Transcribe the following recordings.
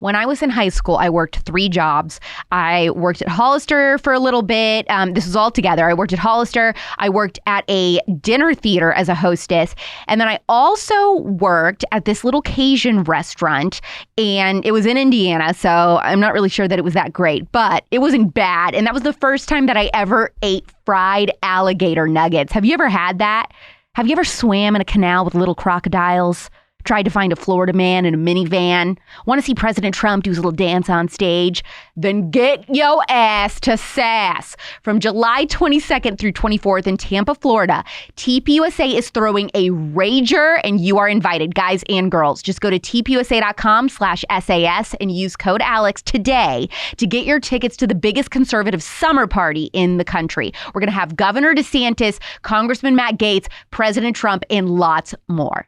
When I was in high school, I worked 3 jobs. I worked at Hollister for a little bit. This was all together. I worked at Hollister. I worked at a dinner theater as a hostess. And then I also worked at this little Cajun restaurant. And it was in Indiana, so I'm not really sure that it was that great. But it wasn't bad. And that was the first time that I ever ate fried alligator nuggets. Have you ever had that? Have you ever swam in a canal with little crocodiles? Tried to find a Florida man in a minivan? Want to see President Trump do his little dance on stage? Then get yo ass to SAS. From July 22nd through 24th in Tampa, Florida, TPUSA is throwing a rager, and you are invited, guys and girls. Just go to tpusa.com/SAS and use code Alex today to get your tickets to the biggest conservative summer party in the country. We're going to have Governor DeSantis, Congressman Matt Gaetz, President Trump, and lots more.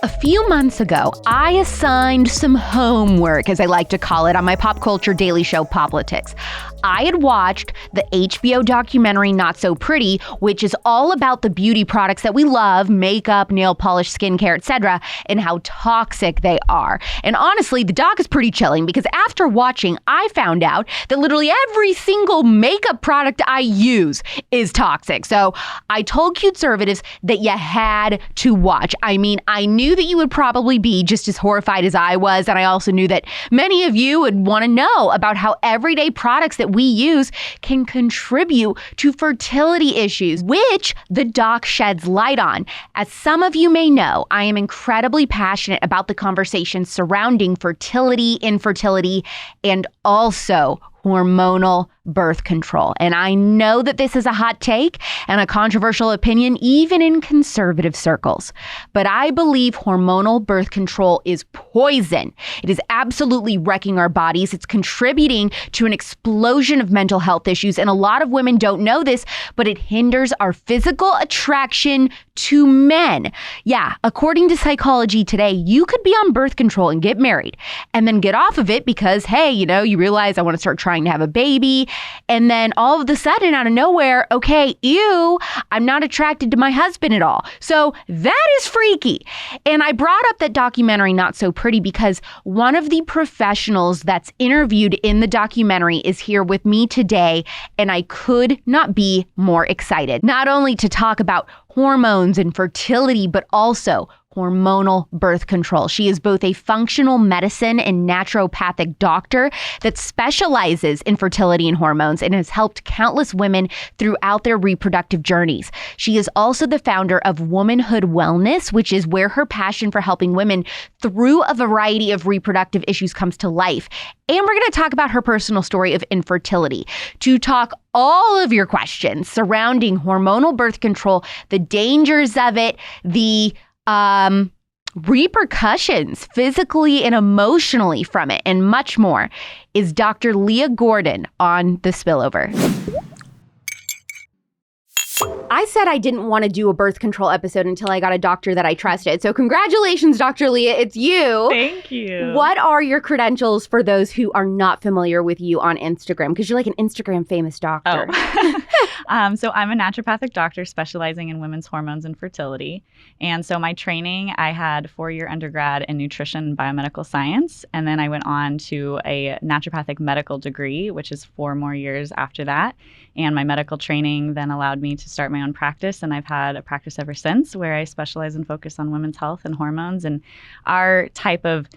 A few months ago, I assigned some homework, as I like to call it, on my pop culture daily show, Poplitics. I had watched the HBO documentary Not So Pretty, which is all about the beauty products that we love, makeup, nail polish, skincare, etc., and how toxic they are. And honestly, the doc is pretty chilling because after watching, I found out that literally every single makeup product I use is toxic. So I told Cute-servatives that you had to watch. I mean, I knew that you would probably be just as horrified as I was, and I also knew that many of you would want to know about how everyday products that we use can contribute to fertility issues, which the doc sheds light on. As some of you may know, I am incredibly passionate about the conversation surrounding fertility, infertility, and also hormonal birth control. And I know that this is a hot take and a controversial opinion, even in conservative circles. But I believe hormonal birth control is poison. It is absolutely wrecking our bodies. It's contributing to an explosion of mental health issues. And a lot of women don't know this, but it hinders our physical attraction to men. Yeah, according to Psychology Today, you could be on birth control and get married and then get off of it because, hey, you realize I want to start trying to have a baby. And then all of a sudden, out of nowhere, okay, ew, I'm not attracted to my husband at all. So that is freaky. And I brought up that documentary Not So Pretty because one of the professionals that's interviewed in the documentary is here with me today, and I could not be more excited. Not only to talk about hormones and fertility, but also hormonal birth control. She is both a functional medicine and naturopathic doctor that specializes in fertility and hormones and has helped countless women throughout their reproductive journeys. She is also the founder of Womanhood Wellness, which is where her passion for helping women through a variety of reproductive issues comes to life. And we're going to talk about her personal story of infertility to talk all of your questions surrounding hormonal birth control, the dangers of it, the repercussions physically and emotionally from it, and much more, is Dr. Leah Gordon on The Spillover. I said I didn't want to do a birth control episode until I got a doctor that I trusted. So congratulations, Dr. Leah. It's you. Thank you. What are your credentials for those who are not familiar with you on Instagram? Because you're like an Instagram famous doctor. Oh. So I'm a naturopathic doctor specializing in women's hormones and fertility. And so my training, I had 4-year undergrad in nutrition and biomedical science. And then I went on to a naturopathic medical degree, which is 4 more years after that. And my medical training then allowed me to start my own practice. And I've had a practice ever since where I specialize and focus on women's health and hormones. And our type of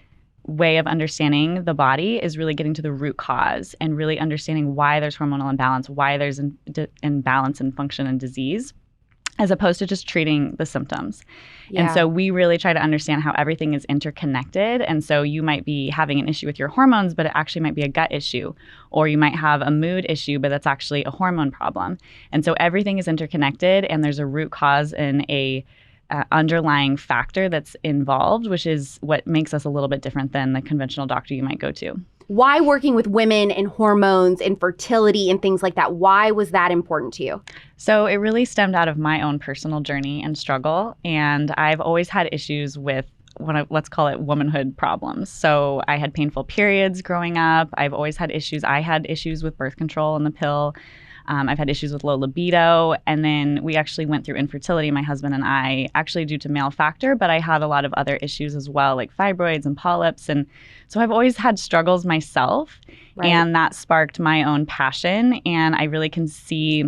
way of understanding the body is really getting to the root cause and really understanding why there's hormonal imbalance, why there's imbalance in function and disease, as opposed to just treating the symptoms. Yeah. And so we really try to understand how everything is interconnected. And so you might be having an issue with your hormones, but it actually might be a gut issue. Or you might have a mood issue, but that's actually a hormone problem. And so everything is interconnected, and there's a root cause and a underlying factor that's involved, which is what makes us a little bit different than the conventional doctor you might go to. Why working with women and hormones and fertility and things like that? Why was that important to you? So it really stemmed out of my own personal journey and struggle. And I've always had issues with let's call it womanhood problems. So I had painful periods growing up. I've always had issues. I had issues with birth control and the pill. I've had issues with low libido. And then we actually went through infertility, my husband and I, actually due to male factor, but I had a lot of other issues as well, like fibroids and polyps. And so I've always had struggles myself. Right. And that sparked my own passion. And I really can see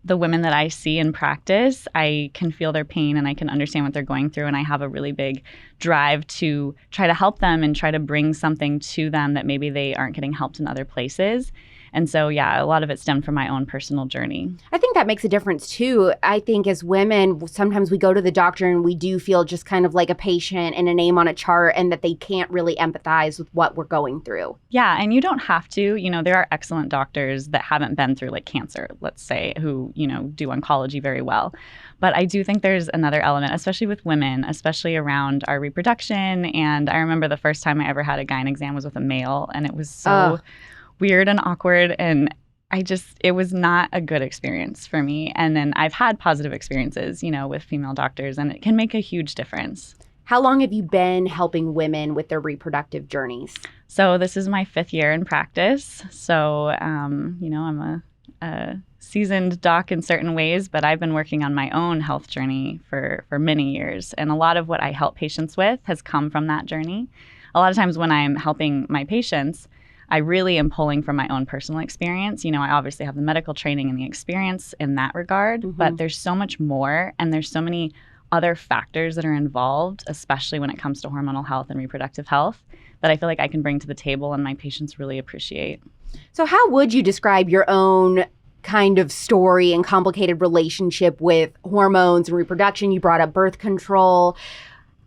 the women that I see in practice. I can feel their pain and I can understand what they're going through. And I have a really big drive to try to help them and try to bring something to them that maybe they aren't getting helped in other places. And so, yeah, a lot of it stemmed from my own personal journey. I think that makes a difference, too. I think as women, sometimes we go to the doctor and we do feel just kind of like a patient and a name on a chart, and that they can't really empathize with what we're going through. Yeah, and you don't have to. You know, there are excellent doctors that haven't been through like cancer, let's say, who, you know, do oncology very well. But I do think there's another element, especially with women, especially around our reproduction. And I remember the first time I ever had a gyne exam was with a male, and it was so weird and awkward, and it was not a good experience for me. And then I've had positive experiences, you know, with female doctors, and it can make a huge difference. How long have you been helping women with their reproductive journeys? So this is my 5th year in practice. So, you know, I'm a seasoned doc in certain ways, but I've been working on my own health journey for many years. And a lot of what I help patients with has come from that journey. A lot of times when I'm helping my patients, I really am pulling from my own personal experience. You know, I obviously have the medical training and the experience in that regard, but there's so much more, and there's so many other factors that are involved, especially when it comes to hormonal health and reproductive health, that I feel like I can bring to the table and my patients really appreciate. So how would you describe your own kind of story and complicated relationship with hormones and reproduction? You brought up birth control.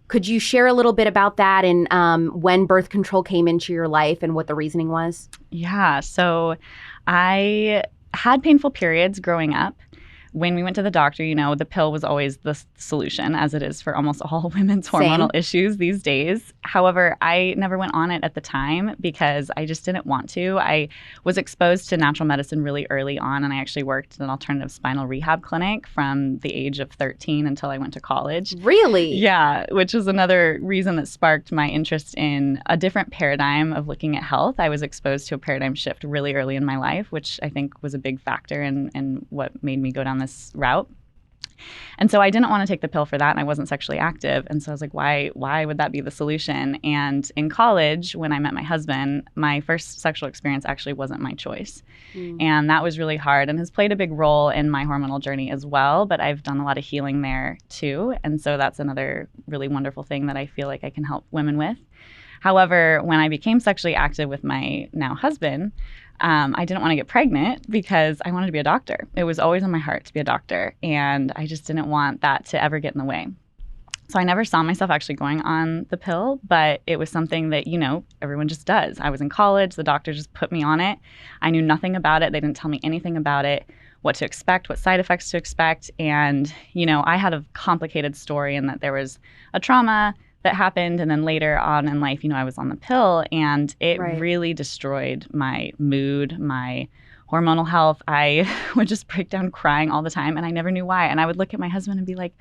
Could you share a little bit about that and when birth control came into your life and what the reasoning was? Yeah, so I had painful periods growing up. When we went to the doctor, you know, the pill was always the solution, as it is for almost all women's hormonal issues these days. However, I never went on it at the time because I just didn't want to. I was exposed to natural medicine really early on, and I actually worked in an alternative spinal rehab clinic from the age of 13 until I went to college. Really? Yeah, which was another reason that sparked my interest in a different paradigm of looking at health. I was exposed to a paradigm shift really early in my life, which I think was a big factor in what made me go down this route. And so I didn't want to take the pill for that, and I wasn't sexually active. And so I was like, why would that be the solution? And in college, when I met my husband, my first sexual experience actually wasn't my choice. And that was really hard and has played a big role in my hormonal journey as well. But I've done a lot of healing there too. And so that's another really wonderful thing that I feel like I can help women with. However, when I became sexually active with my now husband, I didn't want to get pregnant because I wanted to be a doctor. It was always on my heart to be a doctor, and I just didn't want that to ever get in the way. So I never saw myself actually going on the pill, but it was something that, you know, everyone just does. I was in college. The doctor just put me on it. I knew nothing about it. They didn't tell me anything about it, what to expect, what side effects to expect. And, you know, I had a complicated story in that there was a trauma that happened, and then later on in life, you know, I was on the pill, and it really destroyed my mood, my hormonal health. I would just break down crying all the time, and I never knew why. And I would look at my husband and be like,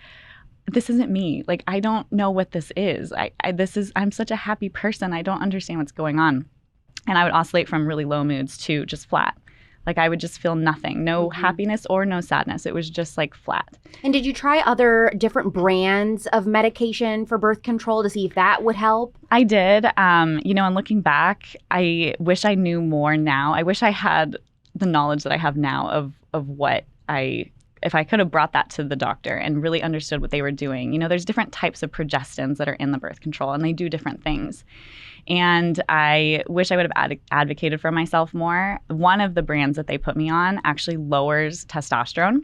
this isn't me. Like, I don't know what this is. I'm such a happy person. I don't understand what's going on. And I would oscillate from really low moods to just flat. Like, I would just feel nothing, no happiness or no sadness. It was just like flat. And did you try other different brands of medication for birth control to see if that would help? I did. You know, and looking back, I wish I knew more now. I wish I had the knowledge that I have now of what if I could have brought that to the doctor and really understood what they were doing. You know, there's different types of progestins that are in the birth control, and they do different things. And I wish I would have advocated for myself more. One of the brands that they put me on actually lowers testosterone,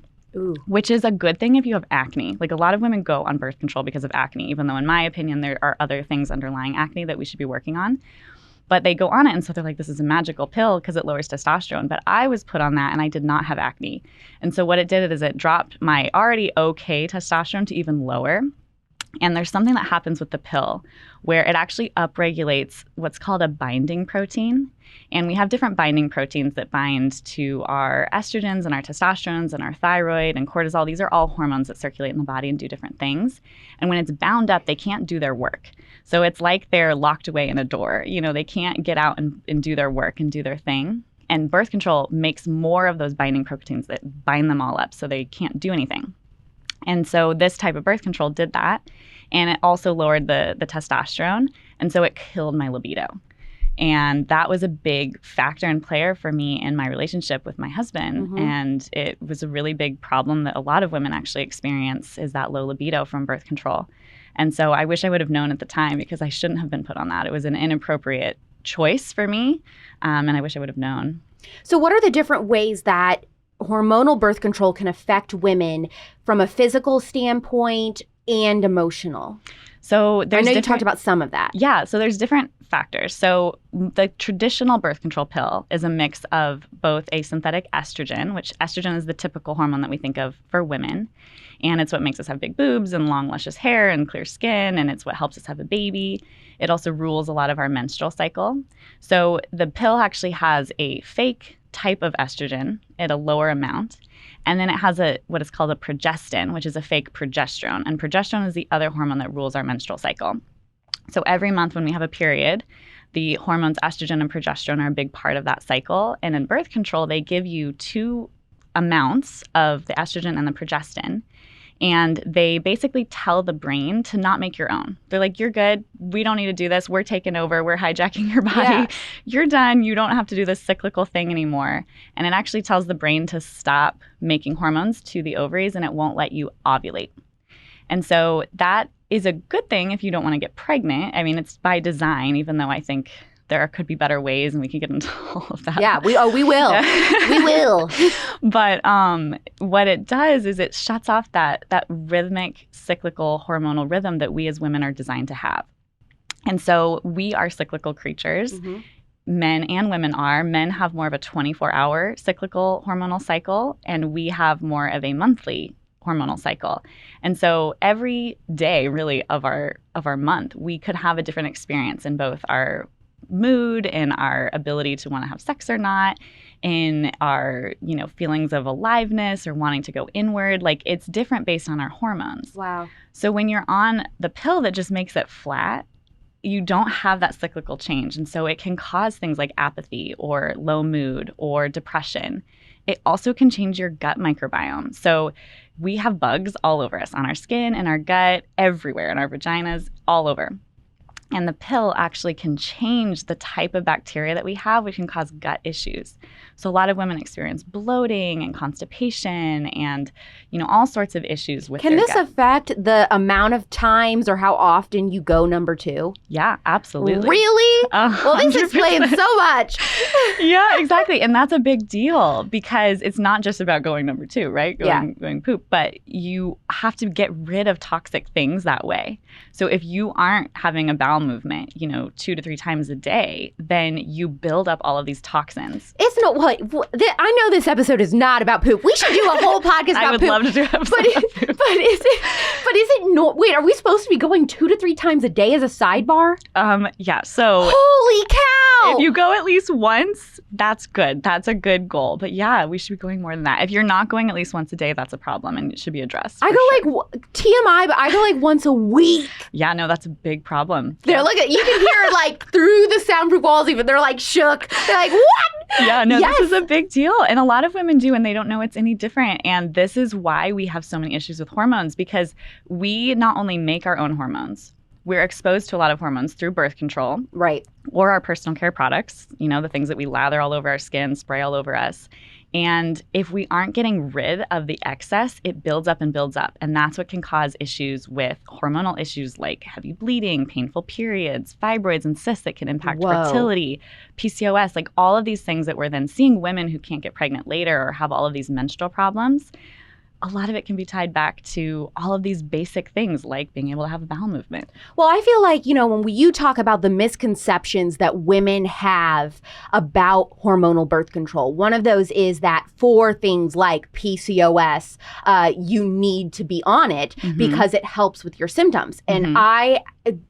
which is a good thing if you have acne. Like, a lot of women go on birth control because of acne, even though in my opinion there are other things underlying acne that we should be working on. But they go on it, and so they're like, this is a magical pill because it lowers testosterone. But I was put on that, and I did not have acne. And so what it did is it dropped my already okay testosterone to even lower. And there's something that happens with the pill where it actually upregulates what's called a binding protein. And we have different binding proteins that bind to our estrogens and our testosterones and our thyroid and cortisol. These are all hormones that circulate in the body and do different things. And when it's bound up, they can't do their work. So it's like they're locked away in a door. They can't get out and do their work and do their thing. And birth control makes more of those binding proteins that bind them all up so they can't do anything. And so this type of birth control did that. And it also lowered the testosterone. And so it killed my libido. And that was a big factor and player for me in my relationship with my husband. Mm-hmm. And it was a really big problem that a lot of women actually experience, is that low libido from birth control. And so I wish I would have known at the time, because I shouldn't have been put on that. It was an inappropriate choice for me. And I wish I would have known. So what are the different ways that hormonal birth control can affect women from a physical standpoint and emotional? So I know you talked about some of that. Yeah, so there's different factors. So the traditional birth control pill is a mix of both a synthetic estrogen, which estrogen is the typical hormone that we think of for women. And it's what makes us have big boobs and long, luscious hair and clear skin. And it's what helps us have a baby. It also rules a lot of our menstrual cycle. So the pill actually has a fake type of estrogen at a lower amount. And then it has what is called a progestin, which is a fake progesterone. And progesterone is the other hormone that rules our menstrual cycle. So every month when we have a period, the hormones estrogen and progesterone are a big part of that cycle. And in birth control, they give you 2 amounts of the estrogen and the progestin. And they basically tell the brain to not make your own. They're like, you're good. We don't need to do this. We're taking over. We're hijacking your body. Yeah. You're done. You don't have to do this cyclical thing anymore. And it actually tells the brain to stop making hormones to the ovaries, and it won't let you ovulate. And so that is a good thing if you don't want to get pregnant. I mean, it's by design, even though I think there could be better ways, and we can get into all of that. Yeah, we will. We will. But what it does is it shuts off that rhythmic, cyclical, hormonal rhythm that we as women are designed to have. And so we are cyclical creatures. Mm-hmm. Men and women are. Men have more of a 24-hour cyclical hormonal cycle, and we have more of a monthly hormonal cycle. And so every day, really, of our month, we could have a different experience in both our mood and our ability to want to have sex or not, in our, feelings of aliveness or wanting to go inward. Like, it's different based on our hormones. Wow. So when you're on the pill that just makes it flat, you don't have that cyclical change. And so it can cause things like apathy or low mood or depression. It also can change your gut microbiome. So we have bugs all over us, on our skin, in our gut, everywhere, in our vaginas, all over. And the pill actually can change the type of bacteria that we have, which can cause gut issues. So a lot of women experience bloating and constipation and, all sorts of issues with their gut. Can this affect the amount of times or how often you go number 2? Yeah, absolutely. Really? Well, this explains so much. Yeah, exactly. And that's a big deal, because it's not just about going number 2, right? Going poop. But you have to get rid of toxic things that way. So if you aren't having a bowel movement, 2 to 3 times a day, then you build up all of these toxins. It's not I know this episode is not about poop. We should do a whole podcast about poop. I would love to do an episode about poop. But is it not? Wait, are we supposed to be going 2 to 3 times a day as a sidebar? Yeah. So holy cow! If you go at least once, that's good. That's a good goal. But yeah, we should be going more than that. If you're not going at least once a day, that's a problem, and it should be addressed. I go TMI, but I go once a week. Yeah, no, that's a big problem. You can hear through the soundproof walls, even they're shook. They're like, what? Yeah, no, yes. This is a big deal. And a lot of women do, and they don't know it's any different. And this is why we have so many issues with hormones, because we not only make our own hormones, we're exposed to a lot of hormones through birth control. Right. Or our personal care products, the things that we lather all over our skin, spray all over us. And if we aren't getting rid of the excess, it builds up and builds up. And that's what can cause issues with hormonal issues like heavy bleeding, painful periods, fibroids and cysts that can impact fertility, PCOS, all of these things that we're then seeing women who can't get pregnant later or have all of these menstrual problems. a lot of it can be tied back to all of these basic things like being able to have a bowel movement. Well, I feel like, when you talk about the misconceptions that women have about hormonal birth control, one of those is that for things like PCOS, you need to be on it because it helps with your symptoms. And I,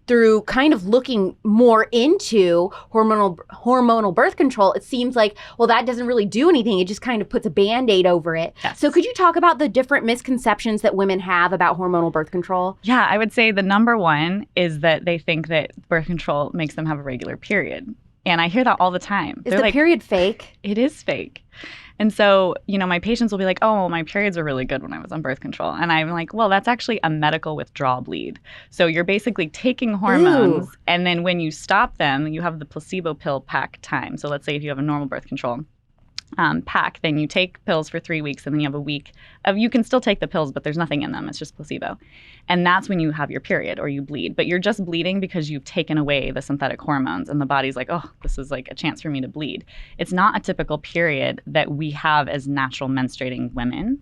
through kind of looking more into hormonal birth control, it seems like, well, that doesn't really do anything. It just kind of puts a Band-Aid over it. Yes. So could you talk about the different misconceptions that women have about hormonal birth control? Yeah, I would say the number one is that they think that birth control makes them have a regular period. And I hear that all the time. Is the period fake? It is fake. And so, my patients will be like, oh, my periods were really good when I was on birth control. And I'm like, well, that's actually a medical withdrawal bleed. So you're basically taking hormones, and then when you stop them, you have the placebo pill pack time. So let's say if you have a normal birth control pack, then you take pills for 3 weeks, and then you have a week of, you can still take the pills, but there's nothing in them. It's just placebo. And that's when you have your period or you bleed. But you're just bleeding because you've taken away the synthetic hormones, and the body's like, oh, this is like a chance for me to bleed. It's not a typical period that we have as natural menstruating women.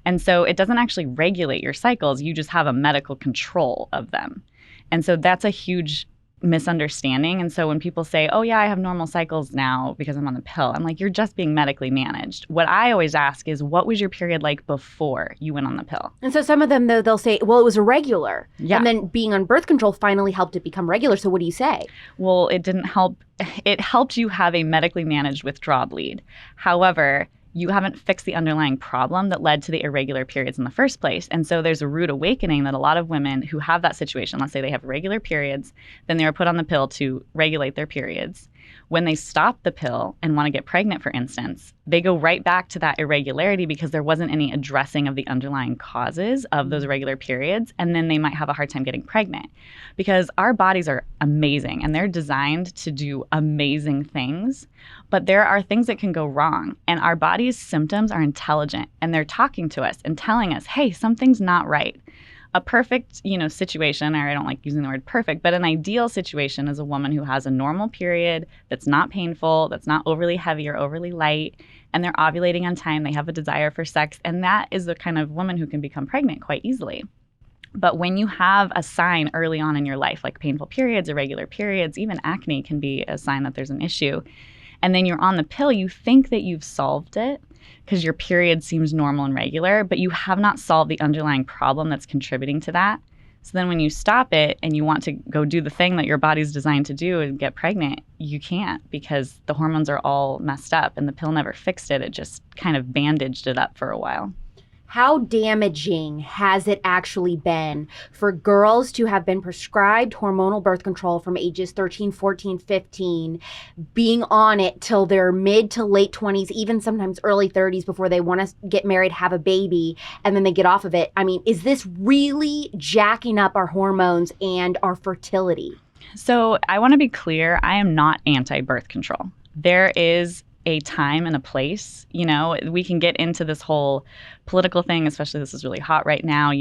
And so it doesn't actually regulate your cycles. You just have a medical control of them. And so that's a huge misunderstanding. And so when people say, oh yeah, I have normal cycles now because I'm on the pill, I'm like, you're just being medically managed. What I always ask is, what was your period like before you went on the pill? And so some of them, though, they'll say, well, it was irregular. Yeah. And then being on birth control finally helped it become regular. So what do you say? Well, it didn't help. It helped you have a medically managed withdrawal bleed. However, you haven't fixed the underlying problem that led to the irregular periods in the first place. And so there's a rude awakening that a lot of women who have that situation, let's say they have regular periods, then they are put on the pill to regulate their periods. When they stop the pill and want to get pregnant, for instance, they go right back to that irregularity because there wasn't any addressing of the underlying causes of those irregular periods. And then they might have a hard time getting pregnant, because our bodies are amazing and they're designed to do amazing things. But there are things that can go wrong, and our body's symptoms are intelligent, and they're talking to us and telling us, hey, something's not right. A perfect, situation, or I don't like using the word perfect, but an ideal situation is a woman who has a normal period that's not painful, that's not overly heavy or overly light, and they're ovulating on time, they have a desire for sex, and that is the kind of woman who can become pregnant quite easily. But when you have a sign early on in your life, like painful periods, irregular periods, even acne can be a sign that there's an issue, and then you're on the pill, you think that you've solved it because your period seems normal and regular, but you have not solved the underlying problem that's contributing to that. So then when you stop it and you want to go do the thing that your body's designed to do and get pregnant, you can't, because the hormones are all messed up and the pill never fixed it. It just kind of bandaged it up for a while. How damaging has it actually been for girls to have been prescribed hormonal birth control from ages 13, 14, 15, being on it till their mid to late 20s, even sometimes early 30s before they want to get married, have a baby, and then they get off of it? I mean, is this really jacking up our hormones and our fertility? So I want to be clear, I am not anti-birth control. There is a time and a place. We can get into this whole political thing, especially this is really hot right now.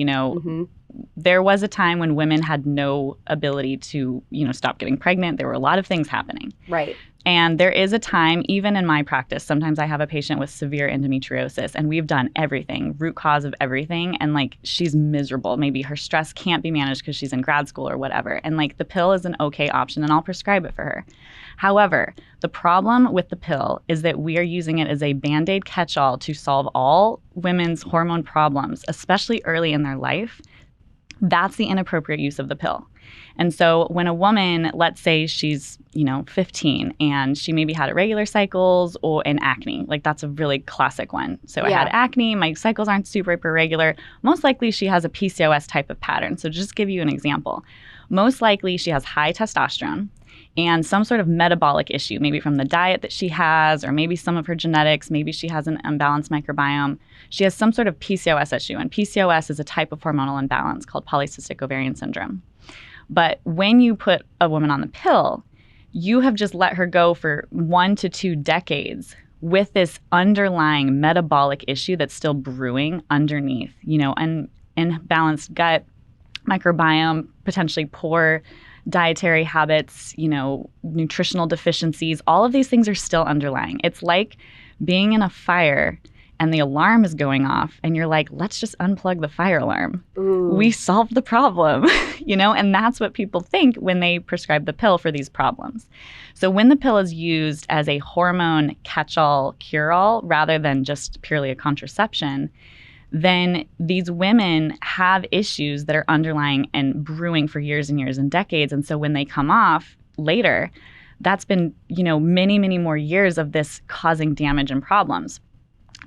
There was a time when women had no ability to, stop getting pregnant. There were a lot of things happening. Right. And there is a time, even in my practice, sometimes I have a patient with severe endometriosis, and we've done everything, root cause of everything, and she's miserable. Maybe her stress can't be managed because she's in grad school or whatever. And the pill is an okay option, and I'll prescribe it for her. However, the problem with the pill is that we are using it as a Band-Aid catch-all to solve all women's hormone problems, especially early in their life. That's the inappropriate use of the pill. And so when a woman, let's say she's, 15 and she maybe had irregular cycles or an acne, that's a really classic one. So I had acne, my cycles aren't super irregular. Most likely she has a PCOS type of pattern. So just to give you an example, most likely she has high testosterone and some sort of metabolic issue, maybe from the diet that she has, or maybe some of her genetics, maybe she has an imbalanced microbiome. She has some sort of PCOS issue, and PCOS is a type of hormonal imbalance called polycystic ovarian syndrome. But when you put a woman on the pill, you have just let her go for 1 to 2 decades with this underlying metabolic issue that's still brewing underneath, imbalanced gut, microbiome, potentially poor dietary habits, nutritional deficiencies. All of these things are still underlying. It's like being in a fire and the alarm is going off and you're like, let's just unplug the fire alarm. Ooh. We solved the problem, and that's what people think when they prescribe the pill for these problems. So when the pill is used as a hormone catch-all, cure-all, rather than just purely a contraception, then these women have issues that are underlying and brewing for years and years and decades. And so when they come off later, that's been, many, many more years of this causing damage and problems.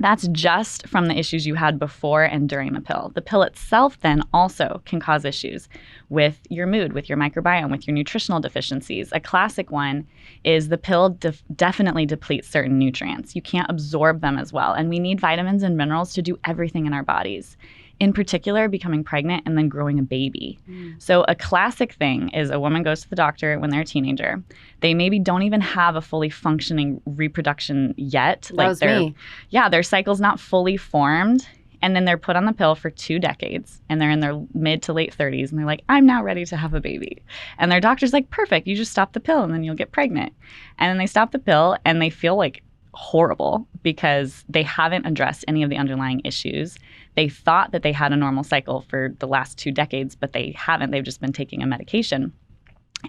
That's just from the issues you had before and during the pill. The pill itself then also can cause issues with your mood, with your microbiome, with your nutritional deficiencies. A classic one is the pill definitely depletes certain nutrients. You can't absorb them as well. And we need vitamins and minerals to do everything in our bodies. In particular, becoming pregnant and then growing a baby. So a classic thing is a woman goes to the doctor when they're a teenager. They maybe don't even have a fully functioning reproduction yet. That was me. Yeah, their cycle's not fully formed. And then they're put on the pill for 2 decades. And they're in their mid to late 30s. And they're like, I'm now ready to have a baby. And their doctor's like, perfect, you just stop the pill and then you'll get pregnant. And then they stop the pill and they feel like horrible because they haven't addressed any of the underlying issues. They thought that they had a normal cycle for the last 2 decades, but they haven't. They've just been taking a medication.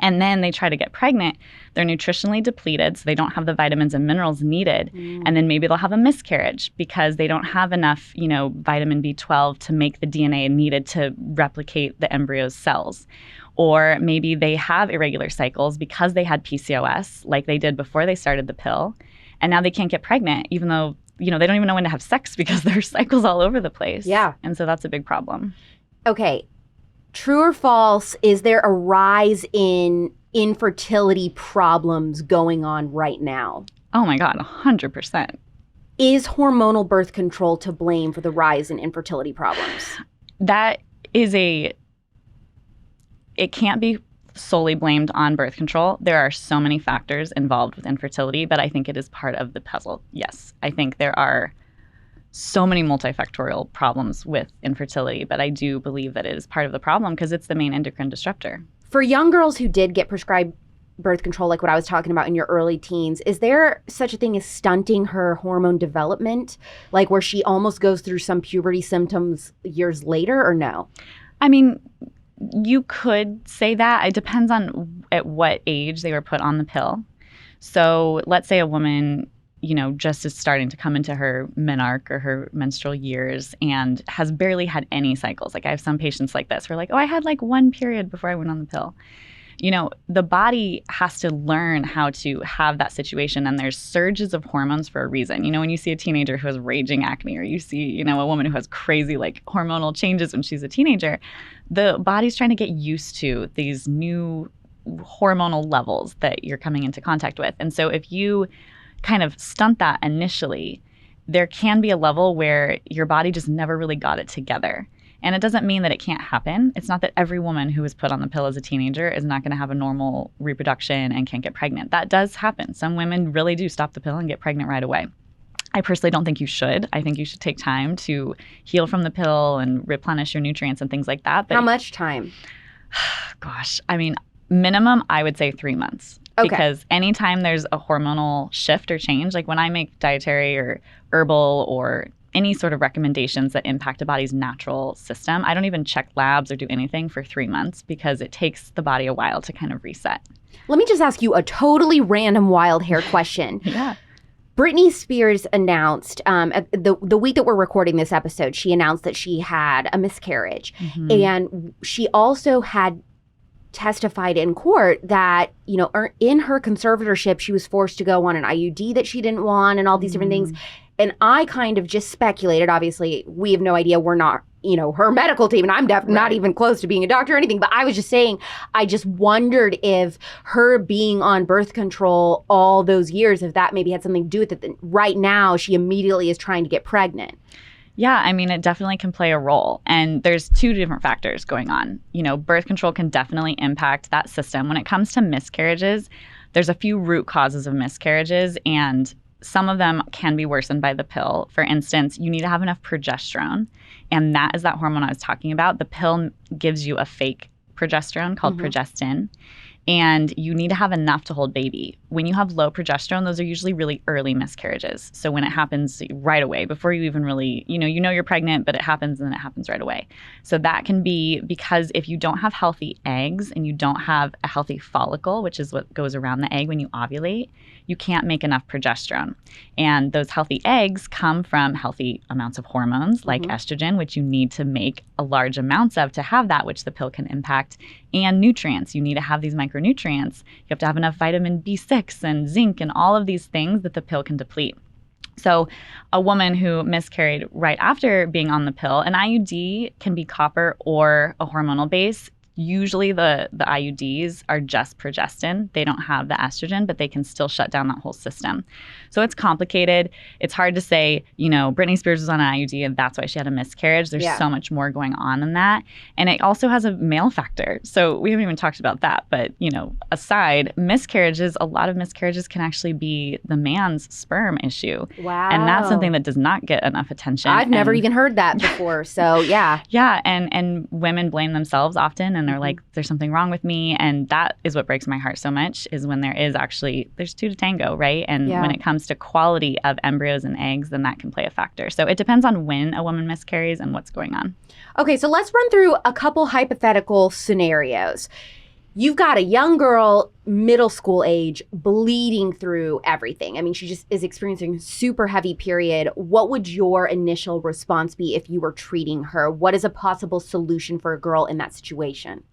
And then they try to get pregnant. They're nutritionally depleted, so they don't have the vitamins and minerals needed. And then maybe they'll have a miscarriage because they don't have enough, vitamin B12 to make the DNA needed to replicate the embryo's cells. Or maybe they have irregular cycles because they had PCOS, like they did before they started the pill. And now they can't get pregnant, even though, they don't even know when to have sex because their cycle's all over the place. Yeah. And so that's a big problem. Okay. True or false, is there a rise in infertility problems going on right now? Oh my God, 100%. Is hormonal birth control to blame for the rise in infertility problems? That is it can't be solely blamed on birth control. There are so many factors involved with infertility, but I think it is part of the puzzle. Yes, I think there are so many multifactorial problems with infertility, but I do believe that it is part of the problem because it's the main endocrine disruptor. For young girls who did get prescribed birth control, like what I was talking about in your early teens, is there such a thing as stunting her hormone development, like where she almost goes through some puberty symptoms years later, or no? I mean, you could say that. It depends on at what age they were put on the pill. So let's say a woman, just is starting to come into her menarche or her menstrual years and has barely had any cycles. Like I have some patients like this who are like, I had like 1 period before I went on the pill. The body has to learn how to have that situation. And there's surges of hormones for a reason. When you see a teenager who has raging acne, or you see, a woman who has crazy like hormonal changes when she's a teenager, the body's trying to get used to these new hormonal levels that you're coming into contact with. And so if you kind of stunt that initially, there can be a level where your body just never really got it together. And it doesn't mean that it can't happen. It's not that every woman who was put on the pill as a teenager is not going to have a normal reproduction and can't get pregnant. That does happen. Some women really do stop the pill and get pregnant right away. I personally don't think you should. I think you should take time to heal from the pill and replenish your nutrients and things like that. But how much time? Gosh, I mean, minimum, I would say 3 months. Okay. Because anytime there's a hormonal shift or change, like when I make dietary or herbal or any sort of recommendations that impact a body's natural system, I don't even check labs or do anything for 3 months because it takes the body a while to kind of reset. Let me just ask you a totally random wild hair question. Yeah. Britney Spears announced, the week that we're recording this episode, she announced that she had a miscarriage. Mm-hmm. And she also had testified in court that, in her conservatorship, she was forced to go on an IUD that she didn't want and all these different things. And I kind of just speculated. Obviously, we have no idea. We're not, her medical team, and I'm not even close to being a doctor or anything. But I was just saying, I just wondered if her being on birth control all those years, if that maybe had something to do with it. Right now, she immediately is trying to get pregnant. Yeah, I mean, it definitely can play a role. And there's 2 different factors going on. Birth control can definitely impact that system. When it comes to miscarriages, there's a few root causes of miscarriages, and some of them can be worsened by the pill. For instance, you need to have enough progesterone, and that is that hormone I was talking about. The pill gives you a fake progesterone called progestin, And you need to have enough to hold baby. When you have low progesterone, those are usually really early miscarriages. So when it happens right away, before you even really, you know you're pregnant, but it happens and then it happens right away. So that can be because if you don't have healthy eggs and you don't have a healthy follicle, which is what goes around the egg when you ovulate, you can't make enough progesterone. And those healthy eggs come from healthy amounts of hormones like estrogen, which you need to make a large amounts of to have that, which the pill can impact, and nutrients. You need to have these micronutrients. You have to have enough vitamin B6 and zinc and all of these things that the pill can deplete. So a woman who miscarried right after being on the pill, an IUD can be copper or a hormonal base. Usually the IUDs are just progestin. They don't have the estrogen, but they can still shut down that whole system. So it's complicated. It's hard to say, Britney Spears was on an IUD and that's why she had a miscarriage. There's so much more going on than that. And it also has a male factor. So we haven't even talked about that. But, aside, a lot of miscarriages can actually be the man's sperm issue. Wow. And that's something that does not get enough attention. I've never even heard that before. So, yeah. Yeah. And women blame themselves often. And they're like, there's something wrong with me. And that is what breaks my heart so much, is when there's two to tango, right? And when it comes to quality of embryos and eggs, then that can play a factor. So it depends on when a woman miscarries and what's going on. Okay, so let's run through a couple hypothetical scenarios. You've got a young girl, middle school age, bleeding through everything. I mean, she just is experiencing super heavy period. What would your initial response be if you were treating her? What is a possible solution for a girl in that situation?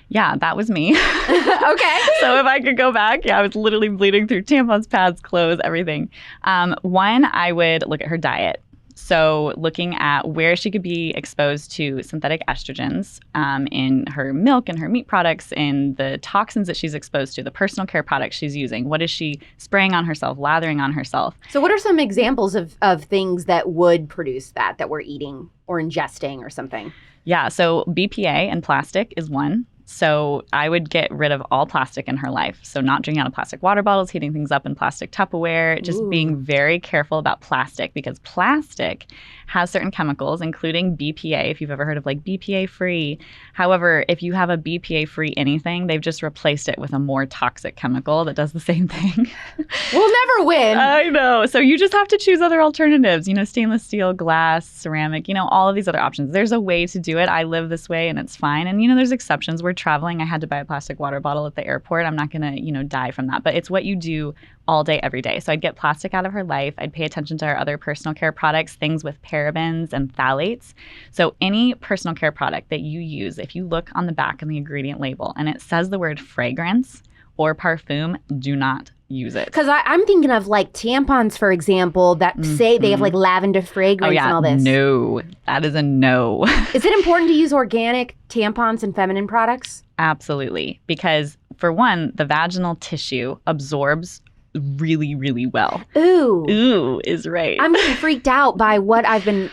Yeah, that was me. Okay. So if I could go back, I was literally bleeding through tampons, pads, clothes, everything. One, I would look at her diet. So looking at where she could be exposed to synthetic estrogens in her milk and her meat products, and the toxins that she's exposed to, the personal care products she's using. What is she spraying on herself, lathering on herself? So what are some examples of things that would produce that we're eating or ingesting or something? Yeah, so BPA and plastic is one. So I would get rid of all plastic in her life. So not drinking out of plastic water bottles, heating things up in plastic Tupperware, just being very careful about plastic, because plastic has certain chemicals, including BPA, if you've ever heard of like BPA free. However, if you have a BPA free anything, they've just replaced it with a more toxic chemical that does the same thing. We'll never win. I know. So you just have to choose other alternatives, stainless steel, glass, ceramic, all of these other options. There's a way to do it. I live this way and it's fine. And, there's exceptions. We're traveling. I had to buy a plastic water bottle at the airport. I'm not going to, die from that. But it's what you do all day, every day. So I'd get plastic out of her life. I'd pay attention to our other personal care products, things with parabens and phthalates. So any personal care product that you use, if you look on the back of the ingredient label and it says the word fragrance or parfum, do not use it. Because I'm thinking of like tampons, for example, that say they have like lavender fragrance and all this. No, that is a no. Is it important to use organic tampons and feminine products? Absolutely. Because for one, the vaginal tissue absorbs really, really well. Ooh is right. I'm getting freaked out by what I've been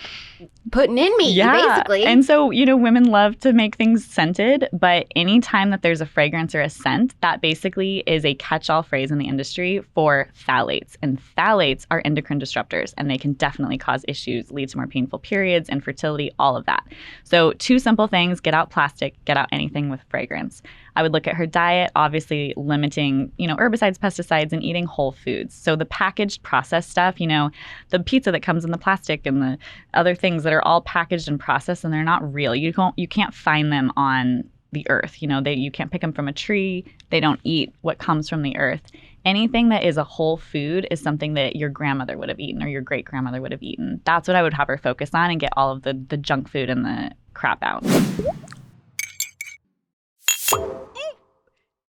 putting in me, basically. And so, women love to make things scented, but anytime that there's a fragrance or a scent, that basically is a catch-all phrase in the industry for phthalates. And phthalates are endocrine disruptors, and they can definitely cause issues, lead to more painful periods, infertility, all of that. So 2 simple things: get out plastic, get out anything with fragrance. I would look at her diet, obviously limiting, herbicides, pesticides, and eating whole foods. So the packaged processed stuff, the pizza that comes in the plastic and the other things that are all packaged and processed, and they're not real. You can't find them on the earth. You can't pick them from a tree. They don't eat what comes from the earth. Anything that is a whole food is something that your grandmother would have eaten or your great grandmother would have eaten. That's what I would have her focus on and get all of the junk food and the crap out.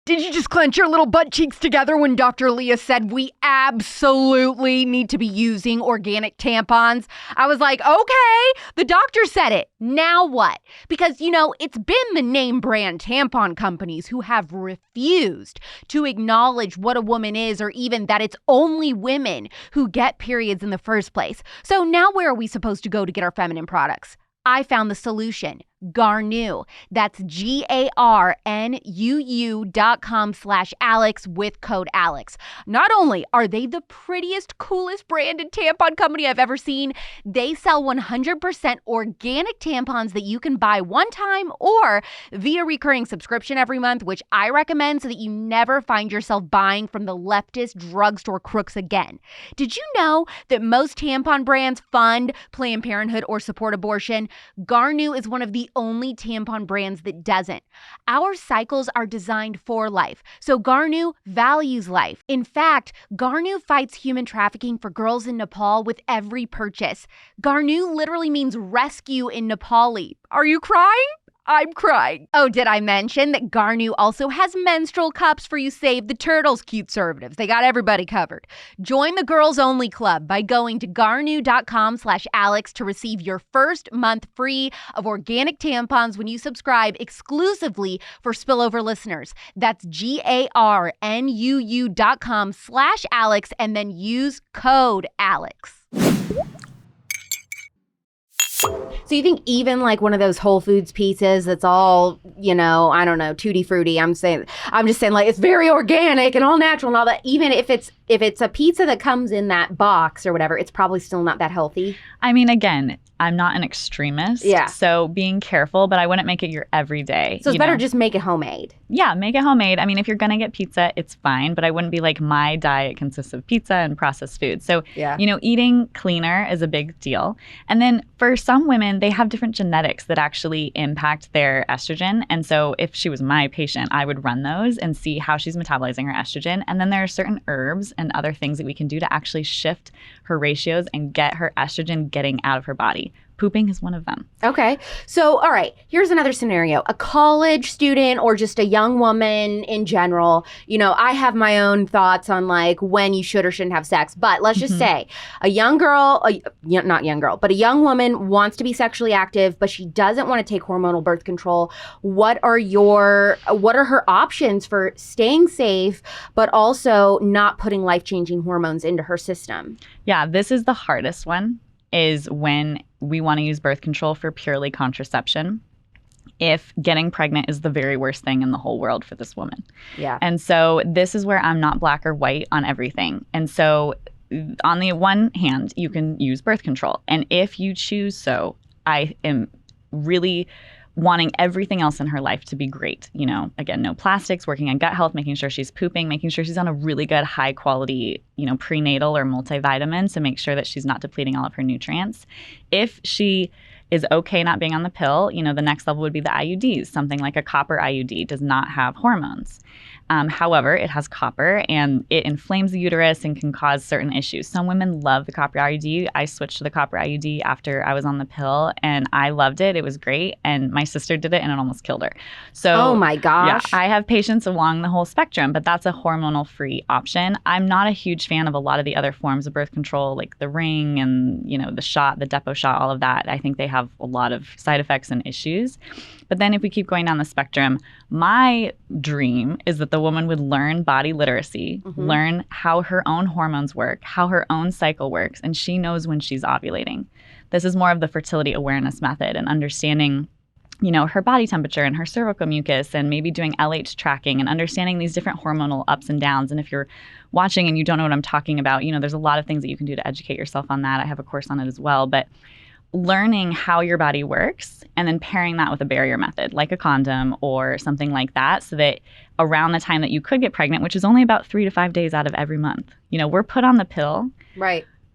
Did you just clench your little butt cheeks together when Dr. Leah said we absolutely need to be using organic tampons? I was like, okay, the doctor said it. Now what? Because, it's been the name brand tampon companies who have refused to acknowledge what a woman is, or even that it's only women who get periods in the first place. So now where are we supposed to go to get our feminine products? I found the solution. GARNUU. That's GARNUU.com/Alex with code Alex. Not only are they the prettiest, coolest branded tampon company I've ever seen, they sell 100% organic tampons that you can buy one time or via recurring subscription every month, which I recommend so that you never find yourself buying from the leftist drugstore crooks again. Did you know that most tampon brands fund Planned Parenthood or support abortion? GARNUU is one of the only tampon brands that doesn't. Our cycles are designed for life, so GARNUU values life. In fact, GARNUU fights human trafficking for girls in Nepal with every purchase. GARNUU literally means rescue in Nepali. Are you crying? I'm crying. Oh, did I mention that GARNUU also has menstrual cups for you Save the Turtles cute conservatives? They got everybody covered. Join the girls only club by going to garnuu.com/Alex to receive your first month free of organic tampons when you subscribe exclusively for spillover listeners. That's GARNUU.com/Alex and then use code Alex. So you think even like one of those Whole Foods pizzas that's all, I don't know, tutti frutti, I'm just saying like it's very organic and all natural and all that, even if it's a pizza that comes in that box or whatever, it's probably still not that healthy. I mean, again, I'm not an extremist. Yeah. So being careful, but I wouldn't make it your everyday. So it's better just make it homemade. Yeah, make it homemade. I mean, if you're going to get pizza, it's fine, but I wouldn't be like, my diet consists of pizza and processed food. So, eating cleaner is a big deal. And then for some women, they have different genetics that actually impact their estrogen. And so if she was my patient, I would run those and see how she's metabolizing her estrogen. And then there are certain herbs and other things that we can do to actually shift her ratios and get her estrogen getting out of her body. Pooping is one of them. Okay. So, all right, here's another scenario. A college student or just a young woman in general, I have my own thoughts on like when you should or shouldn't have sex. But let's just say a young girl, not young girl, but a young woman wants to be sexually active, but she doesn't want to take hormonal birth control. What are her options for staying safe, but also not putting life-changing hormones into her system? Yeah, this is the hardest one. Is when we want to use birth control for purely contraception, if getting pregnant is the very worst thing in the whole world for this woman. Yeah. And so this is where I'm not black or white on everything. And so on the one hand, you can use birth control. And if you choose so, I am really wanting everything else in her life to be great. Again, no plastics, working on gut health, making sure she's pooping, making sure she's on a really good high quality, prenatal or multivitamin to make sure that she's not depleting all of her nutrients. If she is okay not being on the pill, the next level would be the IUDs. Something like a copper IUD does not have hormones. However, it has copper and it inflames the uterus and can cause certain issues. Some women love the copper IUD. I switched to the copper IUD after I was on the pill and I loved it. It was great. And my sister did it and it almost killed her. So, oh my gosh. Yeah, I have patients along the whole spectrum, but that's a hormonal free option. I'm not a huge fan of a lot of the other forms of birth control, like the ring and, the shot, the depot shot, all of that. I think they have a lot of side effects and issues. But then if we keep going down the spectrum, my dream is that the woman would learn body literacy, learn how her own hormones work, how her own cycle works, and she knows when she's ovulating. This is more of the fertility awareness method and understanding, her body temperature and her cervical mucus and maybe doing LH tracking and understanding these different hormonal ups and downs. And if you're watching and you don't know what I'm talking about, there's a lot of things that you can do to educate yourself on that. I have a course on it as well. But learning how your body works and then pairing that with a barrier method like a condom or something like that so that around the time that you could get pregnant, which is only about 3 to 5 days out of every month, we're put on the pill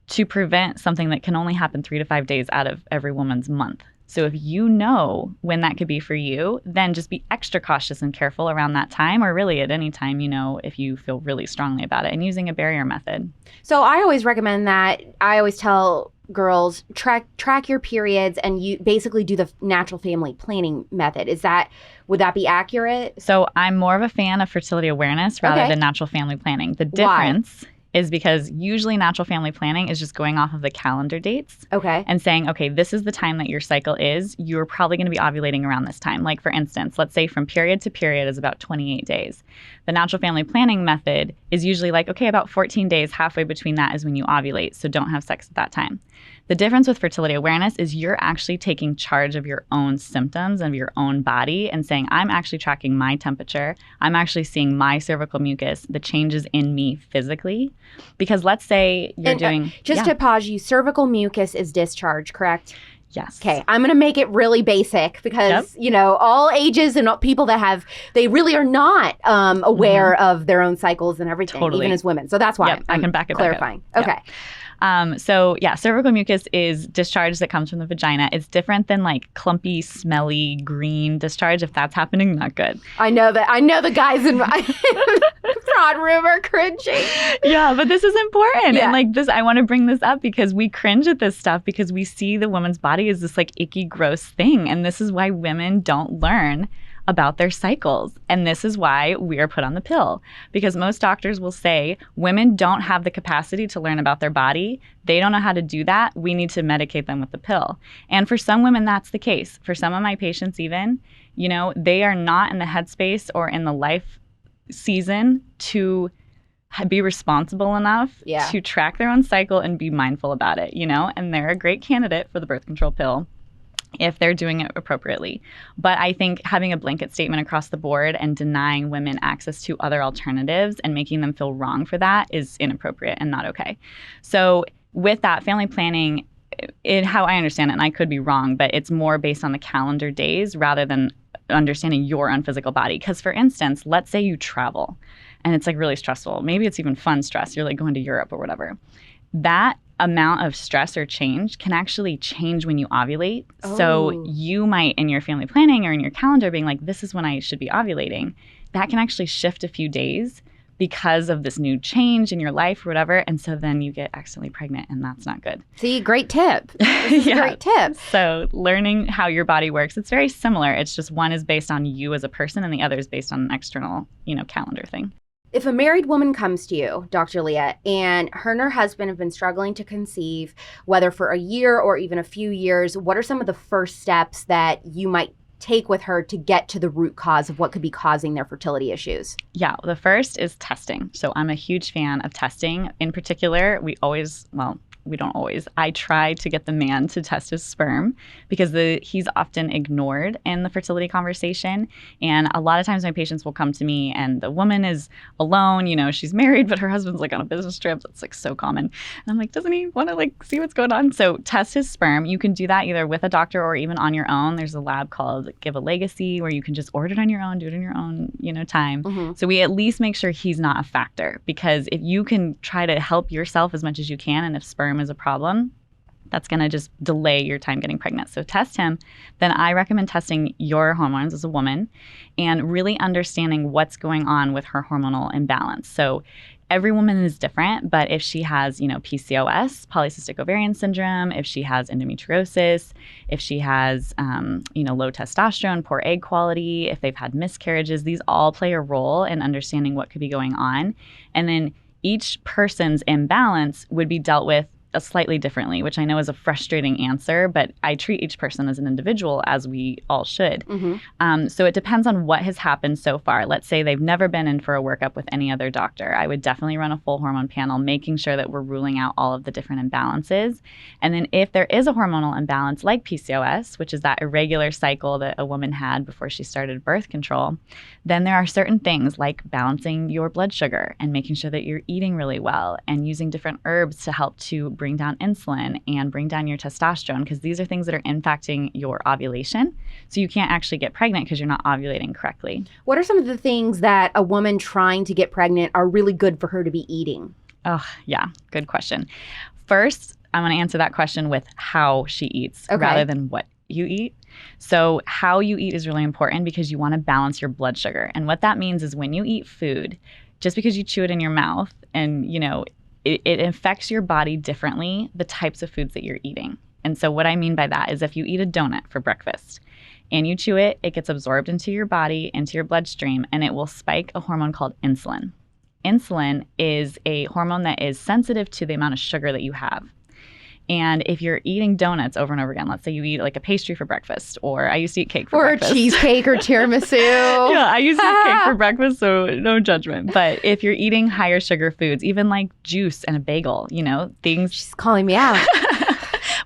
to prevent something that can only happen 3 to 5 days out of every woman's month. So if you know when that could be for you, then just be extra cautious and careful around that time or really at any time, if you feel really strongly about it and using a barrier method. So I always recommend that. I always tell girls, track your periods and you basically do the natural family planning method. Would that be accurate? So I'm more of a fan of fertility awareness rather than natural family planning. The difference is because usually natural family planning is just going off of the calendar dates. Okay. And saying, okay, this is the time that your cycle is. You're probably going to be ovulating around this time. Like, for instance, let's say from period to period is about 28 days. The natural family planning method is usually like, okay, about 14 days, halfway between that is when you ovulate. So don't have sex at that time. The difference with fertility awareness is you're actually taking charge of your own symptoms, of your own body, and saying, I'm actually tracking my temperature. I'm actually seeing my cervical mucus, the changes in me physically. Because let's say you're doing... Just to pause you, cervical mucus is discharge, correct? Yes. Okay, I'm going to make it really basic because, all ages and people that they really are not aware of their own cycles and everything, even as women. So that's why I can back it clarifying. Back up. Okay. Yep. Cervical mucus is discharge that comes from the vagina. It's different than like clumpy, smelly, green discharge. If that's happening, not good. I know the guys in my broad room are cringing. Yeah, but this is important. Yeah. And like this, I want to bring this up because we cringe at this stuff because we see the woman's body as this like icky, gross thing. And this is why women don't learn about their cycles. And this is why we are put on the pill. Because most doctors will say women don't have the capacity to learn about their body. They don't know how to do that. We need to medicate them with the pill. And for some women, that's the case. For some of my patients even, they are not in the headspace or in the life season to be responsible enough to track their own cycle and be mindful about it, and they're a great candidate for the birth control pill if they're doing it appropriately. But I think having a blanket statement across the board and denying women access to other alternatives and making them feel wrong for that is inappropriate and not okay. So with that, family planning, how I understand it, and I could be wrong, but it's more based on the calendar days rather than understanding your own physical body. Because for instance, let's say you travel and it's like really stressful. Maybe it's even fun stress. You're like going to Europe or whatever. That amount of stress or change can actually change when you ovulate. Oh. So you might, in your family planning or in your calendar, being like, this is when I should be ovulating. That can actually shift a few days because of this new change in your life or whatever. And so then you get accidentally pregnant, and that's not good. See, great tip. This is a great tip. So learning how your body works, it's very similar. It's just one is based on you as a person and the other is based on an external, calendar thing. If a married woman comes to you, Dr. Leah, and her and her husband have been struggling to conceive, whether for a year or even a few years, what are some of the first steps that you might take with her to get to the root cause of what could be causing their fertility issues? Yeah, the first is testing. So I'm a huge fan of testing. In particular, we don't always. I try to get the man to test his sperm because he's often ignored in the fertility conversation. And a lot of times my patients will come to me and the woman is alone, she's married, but her husband's like on a business trip. That's like so common. And I'm like, doesn't he want to like see what's going on? So test his sperm. You can do that either with a doctor or even on your own. There's a lab called Give a Legacy where you can just order it on your own, do it in your own, time. Mm-hmm. So we at least make sure he's not a factor, because if you can try to help yourself as much as you can, and if sperm is a problem, that's going to just delay your time getting pregnant. So test him. Then I recommend testing your hormones as a woman and really understanding what's going on with her hormonal imbalance. So every woman is different, but if she has, PCOS, polycystic ovarian syndrome, if she has endometriosis, if she has, low testosterone, poor egg quality, if they've had miscarriages, these all play a role in understanding what could be going on. And then each person's imbalance would be dealt with slightly differently, which I know is a frustrating answer, but I treat each person as an individual, as we all should. Mm-hmm. So it depends on what has happened so far. Let's say they've never been in for a workup with any other doctor. I would definitely run a full hormone panel, making sure that we're ruling out all of the different imbalances. And then if there is a hormonal imbalance like PCOS, which is that irregular cycle that a woman had before she started birth control, then there are certain things like balancing your blood sugar and making sure that you're eating really well and using different herbs to help to bring down insulin and bring down your testosterone, because these are things that are impacting your ovulation. So you can't actually get pregnant because you're not ovulating correctly. What are some of the things that a woman trying to get pregnant are really good for her to be eating? Oh, yeah. Good question. First, I'm going to answer that question with how she eats rather than what you eat. So how you eat is really important because you want to balance your blood sugar. And what that means is when you eat food, just because you chew it in your mouth and, it affects your body differently, the types of foods that you're eating. And so what I mean by that is if you eat a donut for breakfast and you chew it, it gets absorbed into your body, into your bloodstream, and it will spike a hormone called insulin. insulin is a hormone that is sensitive to the amount of sugar that you have. And if you're eating donuts over and over again, let's say you eat like a pastry for breakfast, or I used to eat cake for breakfast. Or a cheesecake or tiramisu. Yeah, I used to eat cake for breakfast, so no judgment. But if you're eating higher sugar foods, even like juice and a bagel, things. She's calling me out.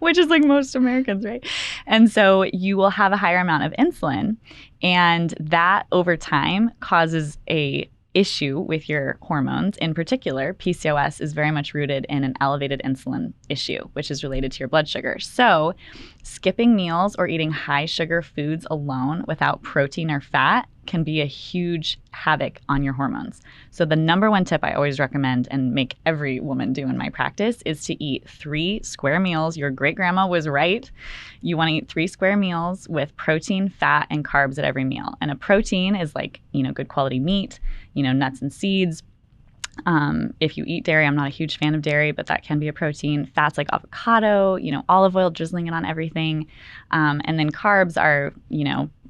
Which is like most Americans, right? And so you will have a higher amount of insulin, and that over time causes a issue with your hormones. In particular, PCOS is very much rooted in an elevated insulin issue, which is related to your blood sugar. So skipping meals or eating high sugar foods alone without protein or fat can be a huge havoc on your hormones. So the number one tip I always recommend and make every woman do in my practice is to eat 3 square meals. Your great grandma was right. You want to eat 3 square meals with protein, fat, and carbs at every meal. And a protein is like, good quality meat, nuts and seeds. If you eat dairy, I'm not a huge fan of dairy, but that can be a protein. Fats like avocado, olive oil, drizzling it on everything. And then carbs are,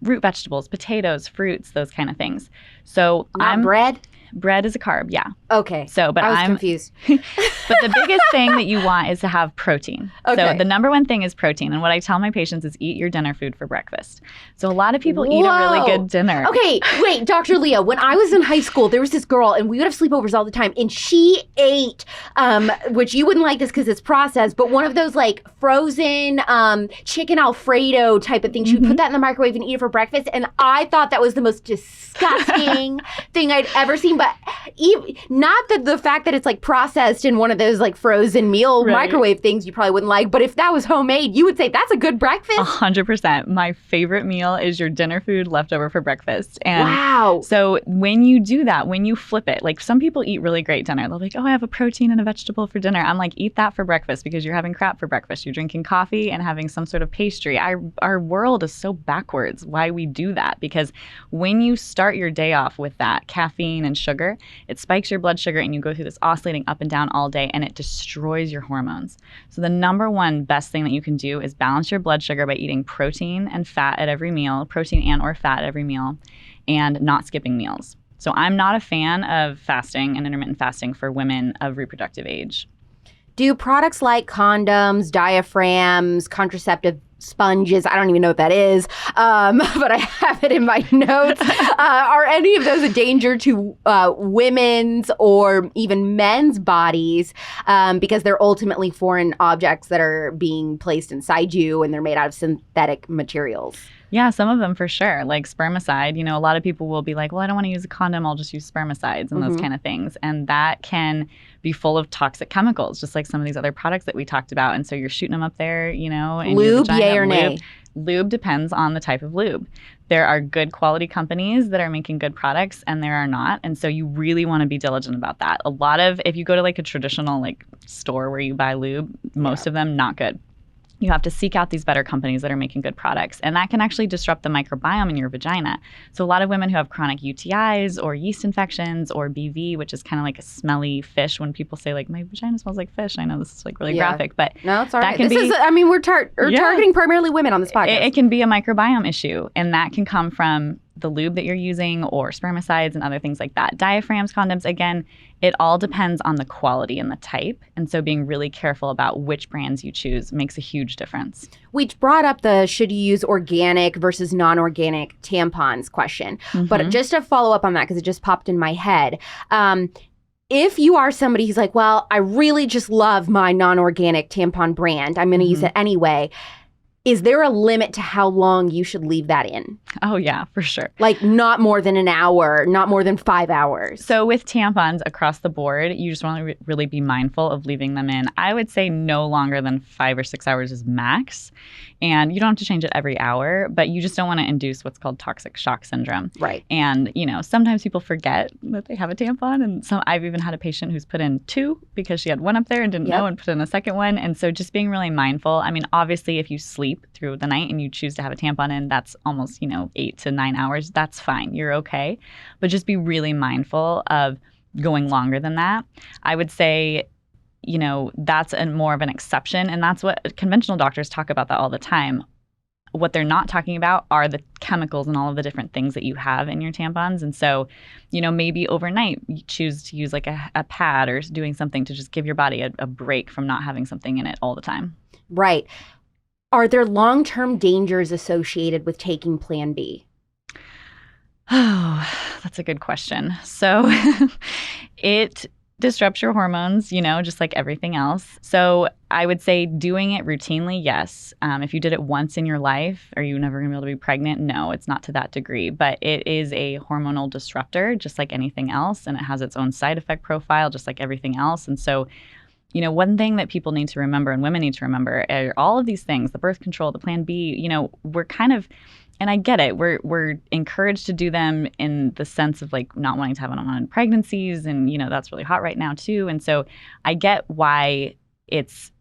root vegetables, potatoes, fruits, those kind of things. So Not bread? Bread is a carb, yeah. Okay. So, but I was confused. But the biggest thing that you want is to have protein. Okay. So the number one thing is protein. And what I tell my patients is eat your dinner food for breakfast. So a lot of people eat a really good dinner. Okay, wait, Dr. Leah, when I was in high school, there was this girl, and we would have sleepovers all the time, and she ate, which you wouldn't like this because it's processed, but one of those like frozen chicken Alfredo type of things. She would put that in the microwave and eat it for breakfast, and I thought that was the most disgusting thing I'd ever seen. But not that the fact that it's like processed in one of those like frozen meal microwave things you probably wouldn't like, but if that was homemade, you would say that's a good breakfast. 100%. My favorite meal is your dinner food left over for breakfast. And wow. So when you do that, when you flip it, like some people eat really great dinner. They'll be like, oh, I have a protein and a vegetable for dinner. I'm like, eat that for breakfast because you're having crap for breakfast. You're drinking coffee and having some sort of pastry. Our world is so backwards why we do that, because when you start your day off with that caffeine and sugar, it spikes your blood sugar and you go through this oscillating up and down all day, and it destroys your hormones. So the number one best thing that you can do is balance your blood sugar by eating protein and fat at every meal, protein and or fat at every meal, and not skipping meals. So I'm not a fan of fasting and intermittent fasting for women of reproductive age. Do products like condoms, diaphragms, contraceptive sponges, I don't even know what that is, but I have it in my notes. Are any of those a danger to women's or even men's bodies because they're ultimately foreign objects that are being placed inside you and they're made out of synthetic materials? Yeah, some of them for sure. Like spermicide, a lot of people will be like, well, I don't want to use a condom, I'll just use spermicides and those kind of things. And that can be full of toxic chemicals, just like some of these other products that we talked about. And so you're shooting them up there, in lube, your vagina. yay or nay? Lube depends on the type of lube. There are good quality companies that are making good products and there are not. And so you really want to be diligent about that. If you go to like a traditional like store where you buy lube, most of them not good. You have to seek out these better companies that are making good products. And that can actually disrupt the microbiome in your vagina. So a lot of women who have chronic UTIs or yeast infections or BV, which is kind of like a smelly fish, when people say like, my vagina smells like fish. I know this is like really graphic, but no, it's all right. We're targeting primarily women on this podcast. It can be a microbiome issue, and that can come from the lube that you're using or spermicides and other things like that. Diaphragms, condoms, again, it all depends on the quality and the type. And so being really careful about which brands you choose makes a huge difference. We brought up the should you use organic versus non-organic tampons question. But just to follow up on that, because it just popped in my head, if you are somebody who's like, well, I really just love my non-organic tampon brand, I'm going to use it anyway, is there a limit to how long you should leave that in? Oh, yeah, for sure. Like not more than an hour, not more than 5 hours. So with tampons across the board, you just want to really be mindful of leaving them in. I would say no longer than 5 or 6 hours is max. And you don't have to change it every hour, but you just don't want to induce what's called toxic shock syndrome. Right. And, sometimes people forget that they have a tampon. And I've even had a patient who's put in 2 because she had one up there and didn't know and put in a second one. And so just being really mindful. I mean, obviously, if you sleep through the night and you choose to have a tampon in, that's almost, 8 to 9 hours. That's fine. You're okay. But just be really mindful of going longer than that. I would say, that's more of an exception. And that's what conventional doctors talk about that all the time. what they're not talking about are the chemicals and all of the different things that you have in your tampons. And so, maybe overnight you choose to use like a pad or doing something to just give your body a break from not having something in it all the time. Right. Are there long-term dangers associated with taking Plan B? Oh, that's a good question. So it disrupts your hormones, just like everything else. So I would say doing it routinely, yes. If you did it once in your life, are you never going to be able to be pregnant? No, it's not to that degree. But it is a hormonal disruptor, just like anything else. And it has its own side effect profile, just like everything else. And so, one thing that people need to remember and women need to remember are all of these things, the birth control, the Plan B, we're kind of, and I get it. We're encouraged to do them in the sense of like not wanting to have unwanted pregnancies, and that's really hot right now too. And so I get why it's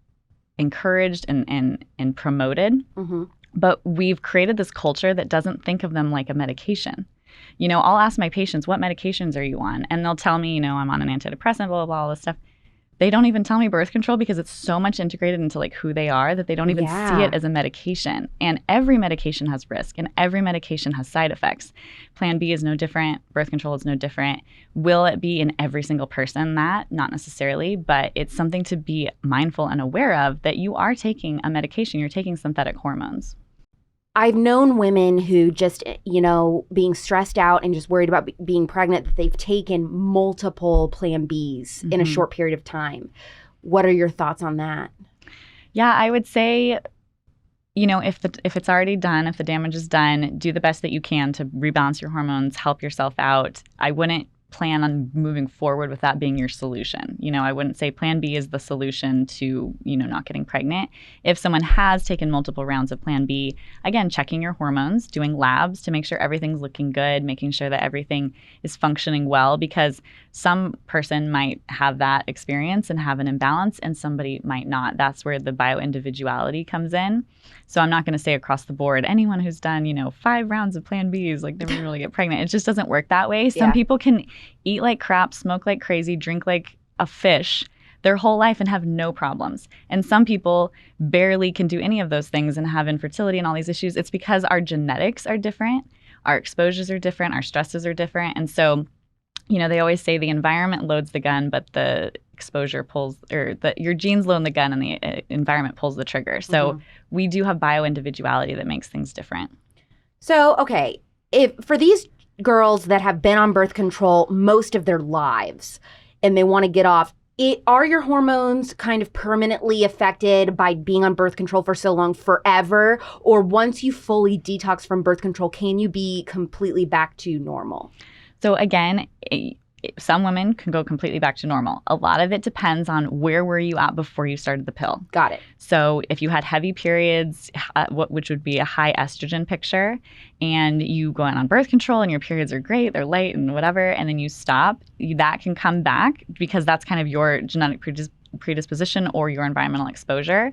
encouraged and promoted. Mm-hmm. But we've created this culture that doesn't think of them like a medication. I'll ask my patients, what medications are you on? And they'll tell me, I'm on an antidepressant, blah, blah, blah, all this stuff. They don't even tell me birth control because it's so much integrated into like who they are that they don't even see it as a medication. And every medication has risk and every medication has side effects. Plan B is no different. Birth control is no different. Will it be in every single person? That? Not necessarily, but it's something to be mindful and aware of that you are taking a medication. You're taking synthetic hormones. I've known women who just, being stressed out and just worried about being pregnant, that they've taken multiple Plan Bs in a short period of time. What are your thoughts on that? Yeah, I would say, if it's already done, if the damage is done, do the best that you can to rebalance your hormones, help yourself out. I wouldn't plan on moving forward with that being your solution. I wouldn't say Plan B is the solution to, not getting pregnant. If someone has taken multiple rounds of Plan B, again, checking your hormones, doing labs to make sure everything's looking good, making sure that everything is functioning well, because some person might have that experience and have an imbalance and somebody might not. That's where the bioindividuality comes in. So I'm not going to say across the board, anyone who's done, 5 rounds of Plan Bs, like never really get pregnant. It just doesn't work that way. Some people can eat like crap, smoke like crazy, drink like a fish their whole life and have no problems. And some people barely can do any of those things and have infertility and all these issues. It's because our genetics are different, our exposures are different, our stresses are different. And so, they always say the environment loads the gun, but the exposure pulls, or your genes load the gun and the environment pulls the trigger. So we do have bioindividuality that makes things different. So, okay, if for these girls that have been on birth control most of their lives and they want to get off, are your hormones kind of permanently affected by being on birth control for so long forever? Or once you fully detox from birth control, can you be completely back to normal? So again, some women can go completely back to normal. A lot of it depends on where were you at before you started the pill. Got it. So if you had heavy periods, which would be a high estrogen picture, and you go on birth control and your periods are great, they're light and whatever, and then you stop, that can come back because that's kind of your genetic predisposition or your environmental exposure.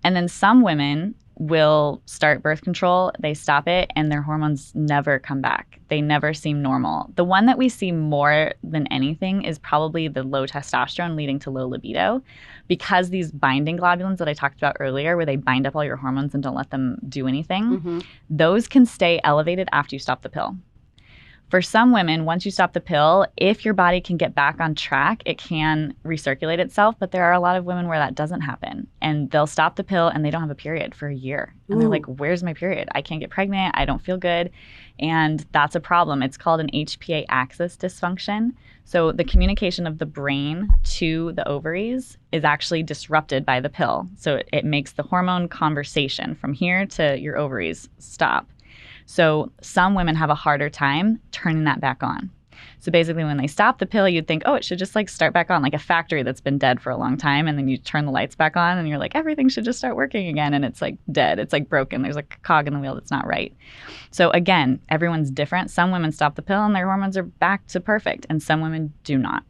And then some women will start birth control, they stop it, and their hormones never come back. They never seem normal. The one that we see more than anything is probably the low testosterone leading to low libido, because these binding globulins that I talked about earlier, where they bind up all your hormones and don't let them do anything, those can stay elevated after you stop the pill. For some women, once you stop the pill, if your body can get back on track, it can recirculate itself. But there are a lot of women where that doesn't happen. And they'll stop the pill and they don't have a period for a year. And they're like, where's my period? I can't get pregnant. I don't feel good. And that's a problem. It's called an HPA axis dysfunction. So the communication of the brain to the ovaries is actually disrupted by the pill. So it makes the hormone conversation from here to your ovaries stop. So some women have a harder time turning that back on. So basically when they stop the pill, you'd think, oh, it should just like start back on, like a factory that's been dead for a long time. And then you turn the lights back on and you're like, everything should just start working again. And it's like dead. It's like broken. There's like a cog in the wheel that's not right. So again, everyone's different. Some women stop the pill and their hormones are back to perfect. And some women do not.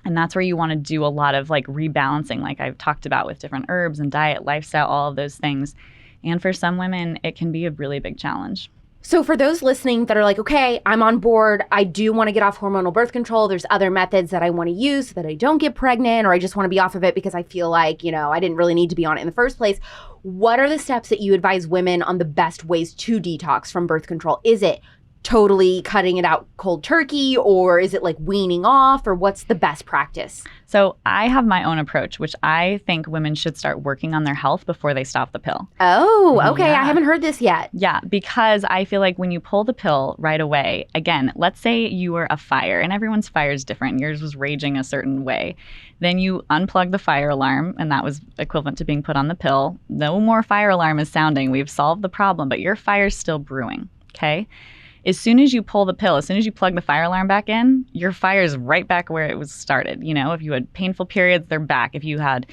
And that's where you want to do a lot of like rebalancing, like I've talked about with different herbs and diet, lifestyle, all of those things. And for some women, it can be a really big challenge. So for those listening that are like, okay, I'm on board. I do want to get off hormonal birth control. There's other methods that I want to use so that I don't get pregnant, or I just want to be off of it because I feel like, I didn't really need to be on it in the first place. What are the steps that you advise women on the best ways to detox from birth control? Is it totally cutting it out cold turkey, or is it like weaning off, or what's the best practice? So I have my own approach, which I think women should start working on their health before they stop the pill. Oh, okay. Yeah. I haven't heard this yet. Yeah, because I feel like when you pull the pill right away, again, let's say you were a fire, and everyone's fire is different. Yours was raging a certain way. Then you unplug the fire alarm, and that was equivalent to being put on the pill. No more fire alarm is sounding. We've solved the problem, but your fire's still brewing, okay? As soon as you pull the pill, as soon as you plug the fire alarm back in, your fire is right back where it was started. If you had painful periods, they're back. If you had,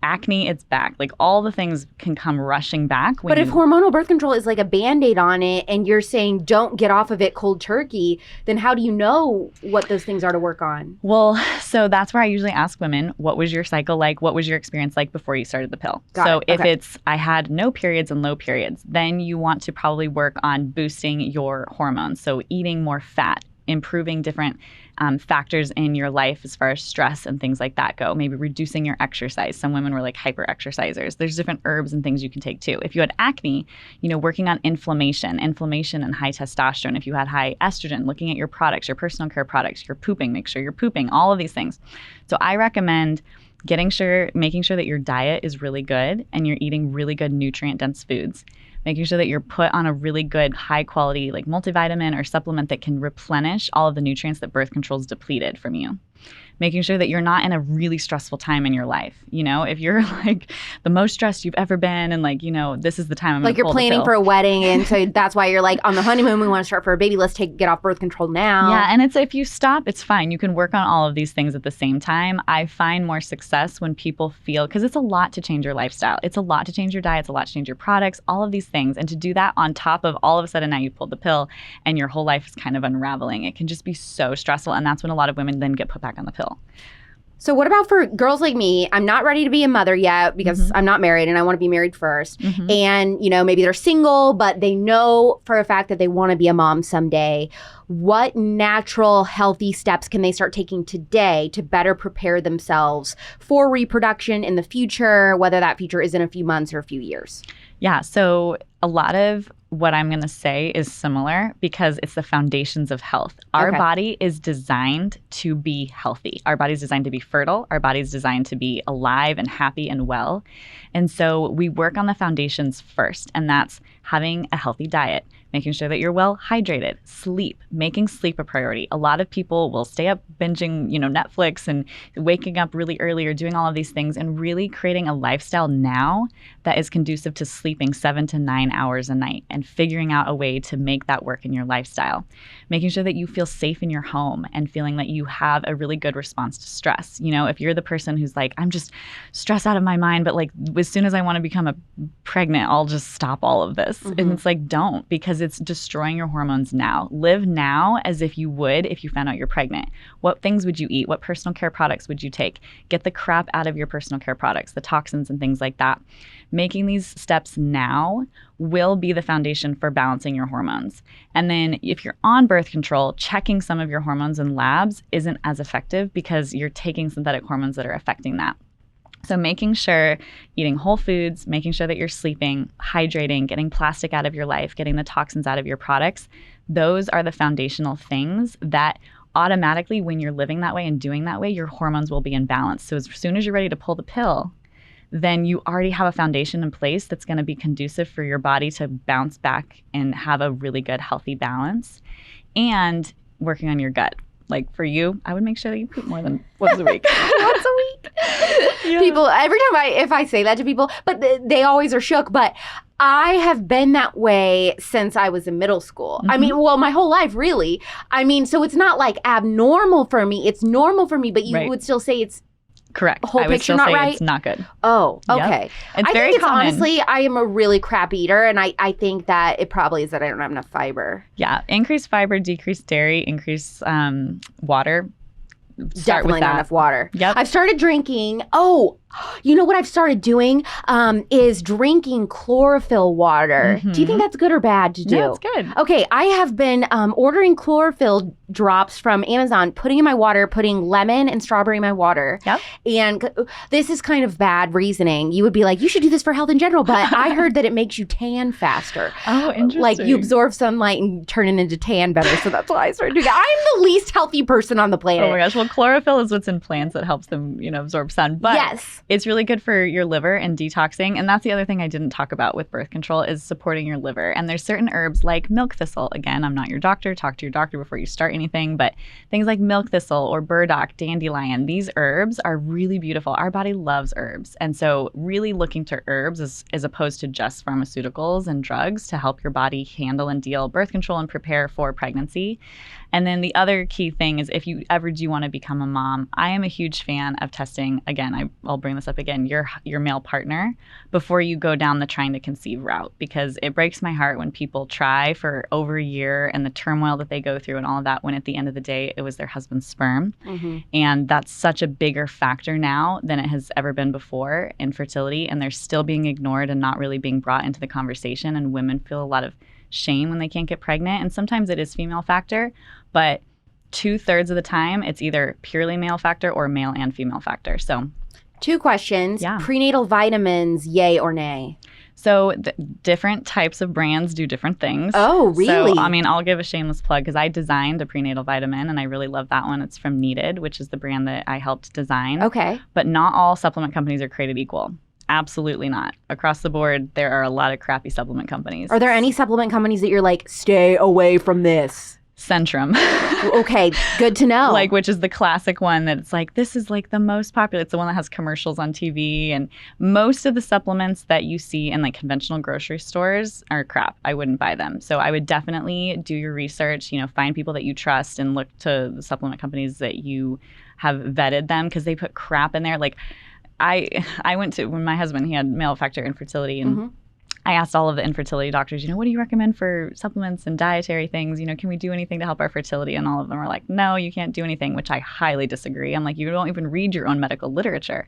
acne, it's back. Like all the things can come rushing back. But if hormonal birth control is like a Band-Aid on it and you're saying don't get off of it cold turkey, then how do you know what those things are to work on? Well, so that's where I usually ask women, what was your cycle like? What was your experience like before you started the pill? If it's, I had no periods and low periods, then you want to probably work on boosting your hormones. So eating more fat, improving different factors in your life as far as stress and things like that go. Maybe reducing your exercise. Some women were like hyper exercisers. There's different herbs and things you can take too. If you had acne, working on inflammation and high testosterone. If you had high estrogen, looking at your products, your personal care products, you're pooping, make sure you're pooping, all of these things. So I recommend making sure that your diet is really good and you're eating really good nutrient dense foods. Making sure that you're put on a really good, high quality, like multivitamin or supplement that can replenish all of the nutrients that birth control's depleted from you. Making sure that you're not in a really stressful time in your life. If you're like the most stressed you've ever been and this is the time I'm like you're planning for a wedding and so that's why you're like on the honeymoon, we want to start for a baby, let's get off birth control now. Yeah, and if you stop, it's fine. You can work on all of these things at the same time. I find more success when people feel, because it's a lot to change your lifestyle. It's a lot to change your diet. It's a lot to change your products, all of these things. And to do that on top of all of a sudden now you pulled the pill and your whole life is kind of unraveling. It can just be so stressful. And that's when a lot of women then get put back on the pill. So what about for girls like me? I'm not ready to be a mother yet because I'm not married and I want to be married first. And, maybe they're single, but they know for a fact that they want to be a mom someday. What natural, healthy steps can they start taking today to better prepare themselves for reproduction in the future, whether that future is in a few months or a few years? Yeah, so a lot of what I'm going to say is similar because it's the foundations of health. Our body is designed to be healthy. Our body is designed to be fertile. Our body is designed to be alive and happy and well. And so we work on the foundations first, and that's having a healthy diet, making sure that you're well hydrated, sleep, making sleep a priority. A lot of people will stay up binging, Netflix and waking up really early or doing all of these things and really creating a lifestyle now that is conducive to sleeping 7 to 9 hours a night and figuring out a way to make that work in your lifestyle. Making sure that you feel safe in your home and feeling that you have a really good response to stress. If you're the person who's like, I'm just stressed out of my mind, but like as soon as I want to become pregnant, I'll just stop all of this. And it's like, don't, because it's destroying your hormones now. Live now as if you would if you found out you're pregnant. What things would you eat? What personal care products would you take? Get the crap out of your personal care products, the toxins and things like that. Making these steps now will be the foundation for balancing your hormones. And then if you're on birth control, checking some of your hormones in labs isn't as effective because you're taking synthetic hormones that are affecting that. So making sure eating whole foods, making sure that you're sleeping, hydrating, getting plastic out of your life, getting the toxins out of your products, those are the foundational things that automatically, when you're living that way and doing that way, your hormones will be in balance. So as soon as you're ready to pull the pill, then you already have a foundation in place that's going to be conducive for your body to bounce back and have a really good, healthy balance. And working on your gut. Like for you, I would make sure that you poop more than once a week. Once a week. Yeah. People, every time if I say that to people, but they always are shook. But I have been that way since I was in middle school. I mean, well, my whole life, really. I mean, so it's not like abnormal for me. It's normal for me, but you would still say it's correct. Whole I would picture still not say right? It's not good. Oh, okay. Yep. It's I very think common. Honestly, I am a really crap eater, and I think that it probably is that I don't have enough fiber. Yeah, increase fiber, decrease dairy, increase water. Start Definitely with not that. enough water. Yep. I've started drinking. Oh, You know what I've started doing is drinking chlorophyll water. Do you think that's good or bad to do? No, it's good. Okay, I have been ordering chlorophyll drops from Amazon, putting in my water, putting lemon and strawberry in my water. Yep. And this is kind of bad reasoning. You would be like, you should do this for health in general, but I heard that it makes you tan faster. Oh, interesting. Like you absorb sunlight and turn it into tan better. So that's why I started doing that. I'm the least healthy person on the planet. Oh my gosh. Well, chlorophyll is what's in plants that helps them, absorb sun. But yes, it's really good for your liver and detoxing. And that's the other thing I didn't talk about with birth control is supporting your liver. And there's certain herbs like milk thistle. Again, I'm not your doctor. Talk to your doctor before you start anything. But things like milk thistle or burdock, dandelion, these herbs are really beautiful. Our body loves herbs. And so really looking to herbs as opposed to just pharmaceuticals and drugs to help your body handle and deal birth control and prepare for pregnancy. And then the other key thing is if you ever do want to become a mom, I am a huge fan of testing, again, I'll bring this up again, your male partner before you go down the trying to conceive route, because it breaks my heart when people try for over a year and the turmoil that they go through and all of that, when at the end of the day, it was their husband's sperm. And that's such a bigger factor now than it has ever been before in fertility. And they're still being ignored and not really being brought into the conversation. And women feel a lot of shame when they can't get pregnant. And sometimes it is female factor, but 2/3 of the time it's either purely male factor or male and female factor. So 2 questions. Yeah. Prenatal vitamins, yay or nay? So different types of brands do different things. Oh, really? So, I'll give a shameless plug because I designed a prenatal vitamin and I really love that one. It's from Needed, which is the brand that I helped design. Okay. But not all supplement companies are created equal. Absolutely not. Across the board, there are a lot of crappy supplement companies. Are there any supplement companies that you're like, stay away from this? Centrum. Okay, good to know. Which is the classic one that it's like, this is like the most popular. It's the one that has commercials on TV. And most of the supplements that you see in like conventional grocery stores are crap. I wouldn't buy them. So I would definitely do your research, find people that you trust and look to the supplement companies that you have vetted them, because they put crap in there. Like I went to, when my husband, he had male factor infertility, and I asked all of the infertility doctors, what do you recommend for supplements and dietary things? Can we do anything to help our fertility? And all of them were like, no, you can't do anything, which I highly disagree. I'm like, you don't even read your own medical literature.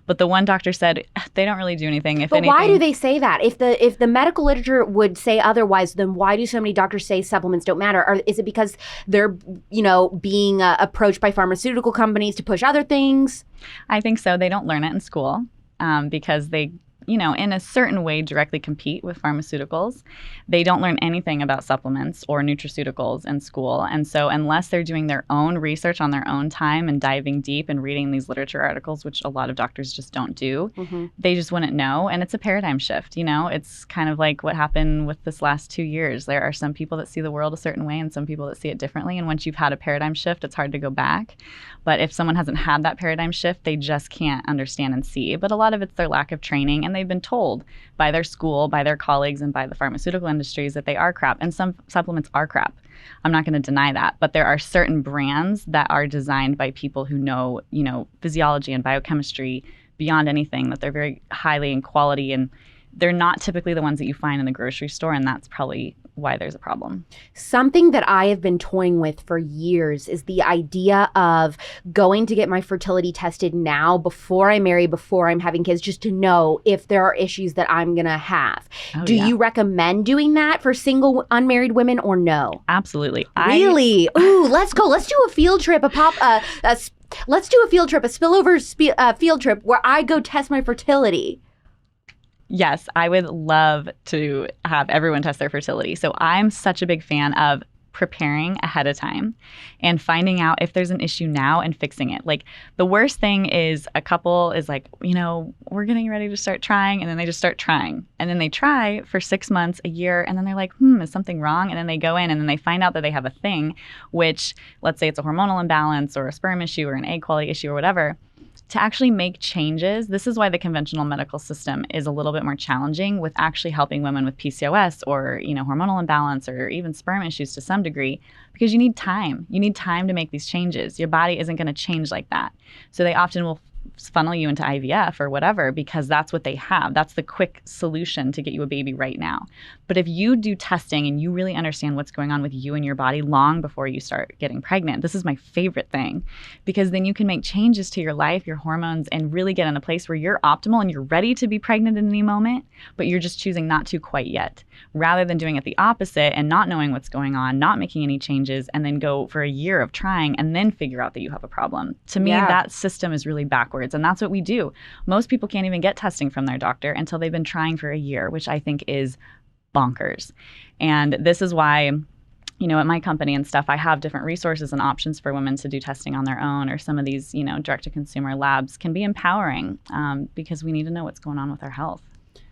But the one doctor said they don't really do anything. But why do they say that? If the medical literature would say otherwise, then why do so many doctors say supplements don't matter? Or is it because they're, being approached by pharmaceutical companies to push other things? I think so. They don't learn it in school because they in a certain way directly compete with pharmaceuticals. They don't learn anything about supplements or nutraceuticals in school. And so unless they're doing their own research on their own time and diving deep and reading these literature articles, which a lot of doctors just don't do, they just wouldn't know. And it's a paradigm shift. It's kind of like what happened with this last 2 years. There are some people that see the world a certain way and some people that see it differently. And once you've had a paradigm shift, it's hard to go back. But if someone hasn't had that paradigm shift, they just can't understand and see. But a lot of it's their lack of training, and they've been told by their school, by their colleagues, and by the pharmaceutical industries that they are crap. And some supplements are crap. I'm not going to deny that. But there are certain brands that are designed by people who know, physiology and biochemistry beyond anything, that they're very highly in quality, and they're not typically the ones that you find in the grocery store. And that's probably why there's a problem. Something that I have been toying with for years is the idea of going to get my fertility tested now before I marry, before I'm having kids, just to know if there are issues that I'm going to have. Do you recommend doing that for single unmarried women or no? Absolutely. Really? Ooh, let's go. Let's do a field trip, let's do a field trip, a spillover field trip where I go test my fertility. Yes, I would love to have everyone test their fertility. So I'm such a big fan of preparing ahead of time and finding out if there's an issue now and fixing it. Like the worst thing is a couple is like, we're getting ready to start trying, and then they just start trying. And then they try for 6 months, a year, and then they're like, is something wrong? And then they go in and then they find out that they have a thing, which let's say it's a hormonal imbalance or a sperm issue or an egg quality issue or whatever. To actually make changes, this is why the conventional medical system is a little bit more challenging with actually helping women with PCOS or, hormonal imbalance or even sperm issues to some degree, because you need time. You need time to make these changes. Your body isn't going to change like that. So they often will funnel you into IVF or whatever, because that's what they have. That's the quick solution to get you a baby right now. But if you do testing and you really understand what's going on with you and your body long before you start getting pregnant, this is my favorite thing, because then you can make changes to your life, your hormones, and really get in a place where you're optimal and you're ready to be pregnant in any moment, but you're just choosing not to quite yet, rather than doing it the opposite and not knowing what's going on, not making any changes, and then go for a year of trying and then figure out that you have a problem. To me, that system is really backwards, and that's what we do. Most people can't even get testing from their doctor until they've been trying for a year, which I think is bonkers. And this is why, you know, at my company and stuff, I have different resources and options for women to do testing on their own, or some of these, you know, direct-to-consumer labs can be empowering, because we need to know what's going on with our health.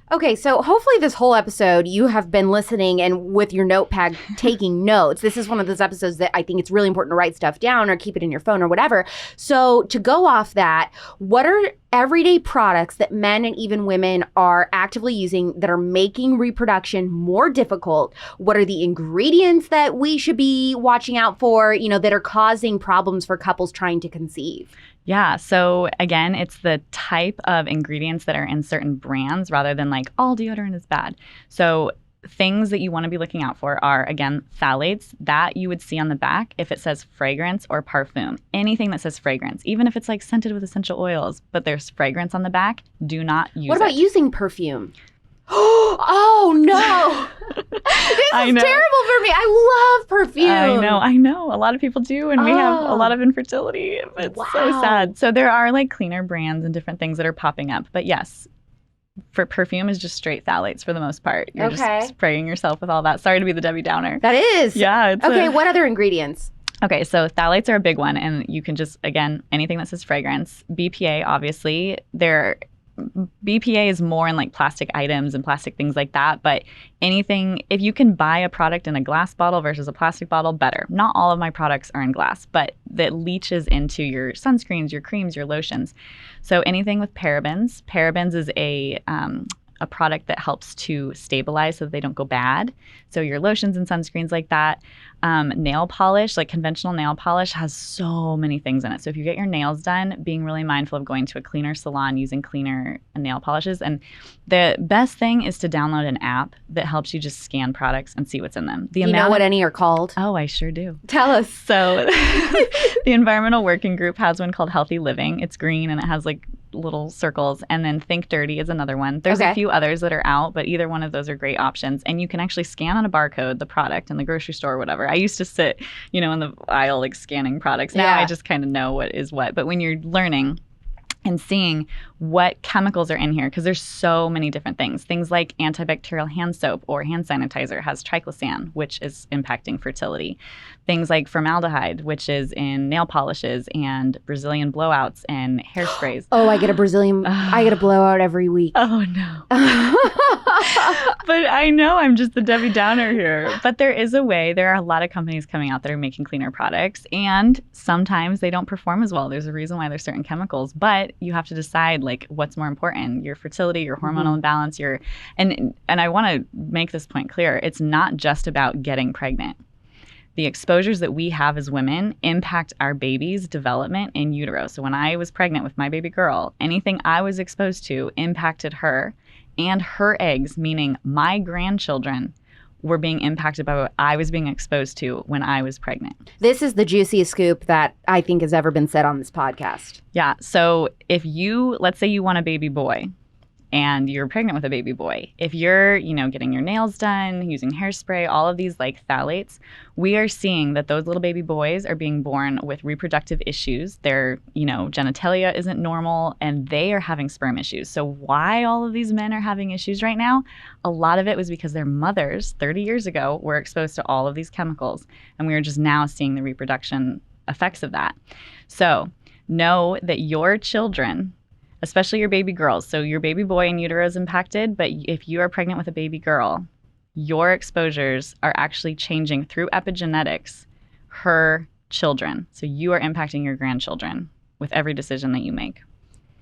Okay, so hopefully this whole episode you have been listening and with your notepad taking notes. This is one of those episodes that I think it's really important to write stuff down or keep it in your phone or whatever. So to go off that, what are everyday products that men and even women are actively using that are making reproduction more difficult? What are the ingredients that we should be watching out for, you know, that are causing problems for couples trying to conceive? Yeah. So again, it's the type of ingredients that are in certain brands rather than like all deodorant is bad. So things that you want to be looking out for are, again, phthalates that you would see on the back if it says fragrance or parfum. Anything that says fragrance, even if it's like scented with essential oils, but there's fragrance on the back, do not use it. What about using perfume? Oh, no. This is terrible for me. I love perfume. I know. A lot of people do, and we have a lot of infertility. It's so sad. So there are like cleaner brands and different things that are popping up. But yes, for perfume is just straight phthalates for the most part. You're just spraying yourself with all that. Sorry to be the Debbie Downer. That is. Yeah. Okay, what other ingredients? Okay, so phthalates are a big one, and you can just, again, anything that says fragrance. BPA, obviously. BPA is more in like plastic items and plastic things like that, but anything, if you can buy a product in a glass bottle versus a plastic bottle, better. Not all of my products are in glass, but that leaches into your sunscreens, your creams, your lotions. So anything with parabens. Parabens is a product that helps to stabilize so that they don't go bad. So your lotions and sunscreens like that. Nail polish, like conventional nail polish, has so many things in it. So if you get your nails done, being really mindful of going to a cleaner salon, using cleaner nail polishes. And the best thing is to download an app that helps you just scan products and see what's in them. Do you know what any are called? Oh, I sure do. Tell us. So the Environmental Working Group has one called Healthy Living. It's green and it has like little circles. And then Think Dirty is another one. There's a few others that are out, but either one of those are great options. And you can actually scan on a barcode the product in the grocery store or whatever. I used to sit, you know, in the aisle like scanning products. Now I just kind of know what is what. But when you're learning and seeing what chemicals are in here, because there's so many different things. Things like antibacterial hand soap or hand sanitizer has triclosan, which is impacting fertility. Things like formaldehyde, which is in nail polishes and Brazilian blowouts and hairsprays. Oh, I get a blowout every week. Oh, no. But I know I'm just the Debbie Downer here. But there is a way. There are a lot of companies coming out that are making cleaner products, and sometimes they don't perform as well. There's a reason why there's certain chemicals, but you have to decide like what's more important, your fertility, your hormonal imbalance, and I want to make this point clear. It's not just about getting pregnant. The exposures that we have as women impact our baby's development in utero. So when I was pregnant with my baby girl, anything I was exposed to impacted her and her eggs, meaning my grandchildren were being impacted by what I was being exposed to when I was pregnant. This is the juiciest scoop that I think has ever been said on this podcast. Yeah. So if let's say you want a baby boy, and you're pregnant with a baby boy, if you're, getting your nails done, using hairspray, all of these like phthalates, we are seeing that those little baby boys are being born with reproductive issues. Their, genitalia isn't normal, and they are having sperm issues. So why all of these men are having issues right now? A lot of it was because their mothers 30 years ago were exposed to all of these chemicals, and we are just now seeing the reproduction effects of that. So know that your children, especially your baby girls. So your baby boy in utero is impacted, but if you are pregnant with a baby girl, your exposures are actually changing through epigenetics her children. So you are impacting your grandchildren with every decision that you make.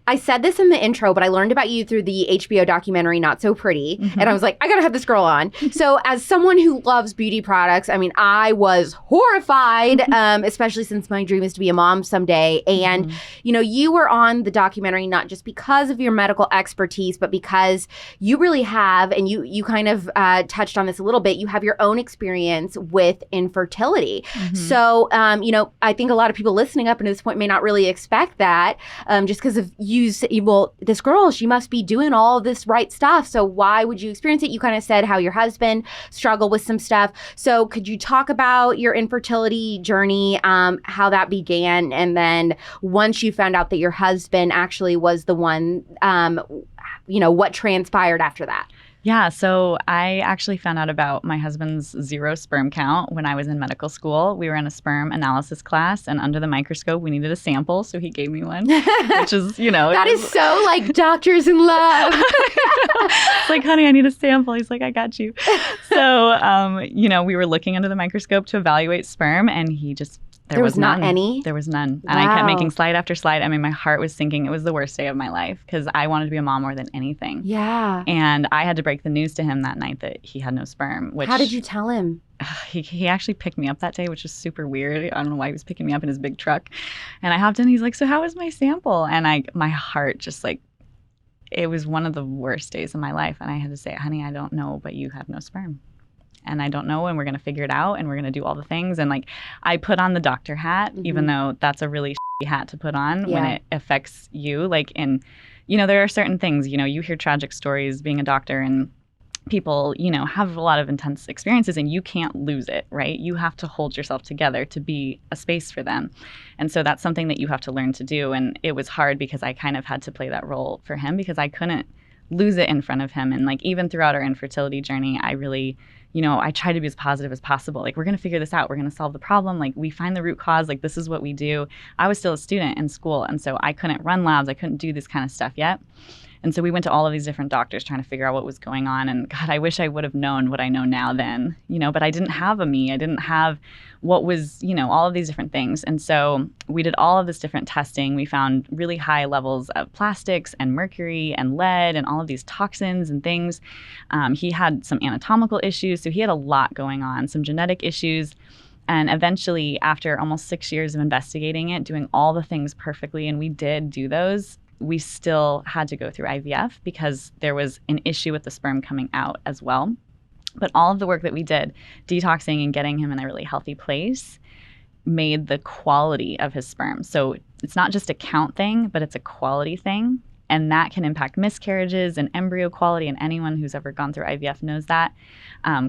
I said this in the intro, but I learned about you through the HBO documentary Not So Pretty. And I was like, I gotta have this girl on. So as someone who loves beauty products, I mean, I was horrified, especially since my dream is to be a mom someday. And, you know, you were on the documentary not just because of your medical expertise, but because you really have, and you kind of touched on this a little bit, you have your own experience with infertility. So, you know, I think a lot of people listening up until this point may not really expect that, just because of you say, well, this girl, she must be doing all this right stuff. So why would you experience it? You kind of said how your husband struggled with some stuff. So could you talk about your infertility journey, how that began? And then once you found out that your husband actually was the one, you know, what transpired after that? Yeah, so I actually found out about my husband's 0 sperm count when I was in medical school. We were in a sperm analysis class, and under the microscope, we needed a sample, so he gave me one, which is, you know. That is so like doctors in love. It's like, honey, I need a sample. He's like, I got you. So, you know, we were looking under the microscope to evaluate sperm, and he just There was not none. any? There was none. Wow. And I kept making slide after slide. I mean, my heart was sinking. It was the worst day of my life because I wanted to be a mom more than anything. Yeah. And I had to break the news to him that night that he had no sperm. Which How did you tell him? He actually picked me up that day, which was super weird. I don't know why he was picking me up in his big truck. And I hopped in. He's like, so how was my sample? And my heart just like, it was one of the worst days of my life. And I had to say, honey, I don't know, but you have no sperm. And I don't know, and we're going to figure it out, and we're going to do all the things. And, like, I put on the doctor hat, even though that's a really shitty hat to put on when it affects you. Like, and, you know, there are certain things, you know, you hear tragic stories being a doctor, and people, you know, have a lot of intense experiences, and you can't lose it, right? You have to hold yourself together to be a space for them. And so that's something that you have to learn to do. And it was hard because I kind of had to play that role for him because I couldn't lose it in front of him. And, like, even throughout our infertility journey, I really, you know, I try to be as positive as possible. Like, we're going to figure this out. We're going to solve the problem. Like, we find the root cause. Like, this is what we do. I was still a student in school, and so I couldn't run labs. I couldn't do this kind of stuff yet. And so we went to all of these different doctors trying to figure out what was going on. And God, I wish I would have known what I know now then, you know, but I didn't have a me. I didn't have what was, you know, all of these different things. And so we did all of this different testing. We found really high levels of plastics and mercury and lead and all of these toxins and things. He had some anatomical issues. So he had a lot going on, some genetic issues. And eventually, after almost 6 years of investigating it, doing all the things perfectly, and we did do those, we still had to go through IVF because there was an issue with the sperm coming out as well. But all of the work that we did, detoxing and getting him in a really healthy place, made the quality of his sperm. So it's not just a count thing, but it's a quality thing. And that can impact miscarriages and embryo quality. And anyone who's ever gone through IVF knows that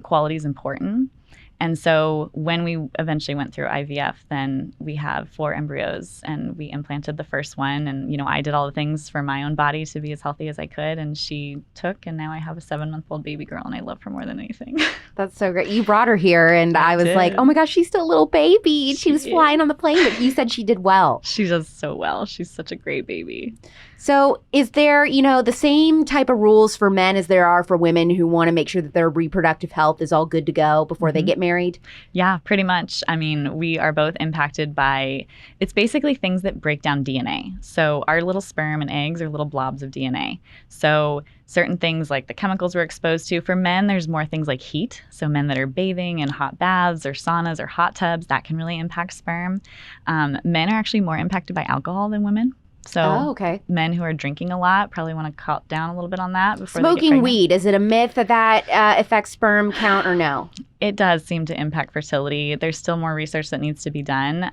quality is important. And so when we eventually went through IVF, then we have 4 embryos and we implanted the first one. And, you know, I did all the things for my own body to be as healthy as I could. And she took, and now I have a 7-month-old baby girl, and I love her more than anything. That's so great. You brought her here, and I was like, oh my gosh, she's still a little baby. She was flying on the plane, but you said she did well. She does so well. She's such a great baby. So is there, you know, the same type of rules for men as there are for women who want to make sure that their reproductive health is all good to go before they get married? Yeah, pretty much. I mean, we are both impacted by, it's basically things that break down DNA. So our little sperm and eggs are little blobs of DNA. So certain things like the chemicals we're exposed to. For men, there's more things like heat. So men that are bathing in hot baths or saunas or hot tubs, that can really impact sperm. Men are actually more impacted by alcohol than women. So men who are drinking a lot probably want to cut down a little bit on that before they get Smoking weed, is it a myth that affects sperm count or no? It does seem to impact fertility. There's still more research that needs to be done.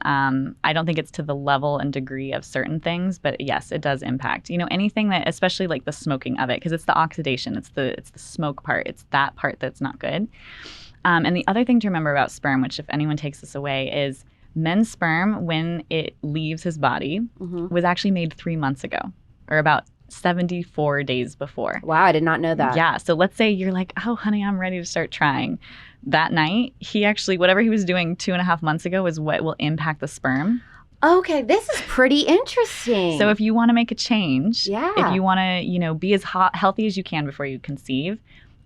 I don't think it's to the level and degree of certain things, but yes, it does impact. You know, anything that, especially like the smoking of it, because it's the oxidation, it's the smoke part, it's that part that's not good. And the other thing to remember about sperm, which if anyone takes this away, is men's sperm, when it leaves his body, was actually made 3 months ago, or about 74 days before. Wow, I did not know that. Yeah, so let's say you're like, oh, honey, I'm ready to start trying. That night, he actually, whatever he was doing 2.5 months ago is what will impact the sperm. Okay, this is pretty interesting. So if you want to make a change, if you want to, you know, be as healthy as you can before you conceive,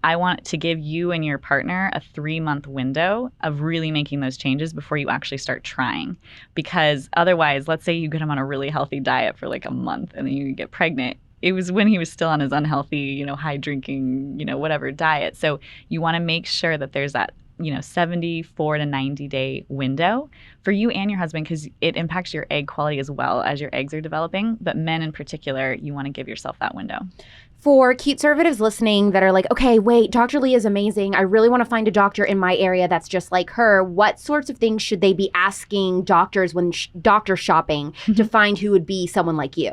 I want to give you and your partner a 3-month window of really making those changes before you actually start trying. Because otherwise, let's say you get him on a really healthy diet for like a month and then you get pregnant. It was when he was still on his unhealthy, high drinking, whatever diet. So you want to make sure that there's that 74 to 90 day window for you and your husband, because it impacts your egg quality as well as your eggs are developing. But men in particular, you want to give yourself that window. For cute conservatives listening that are like, okay, wait, Dr. Leah is amazing. I really want to find a doctor in my area that's just like her. What sorts of things should they be asking doctors when doctor shopping to find who would be someone like you?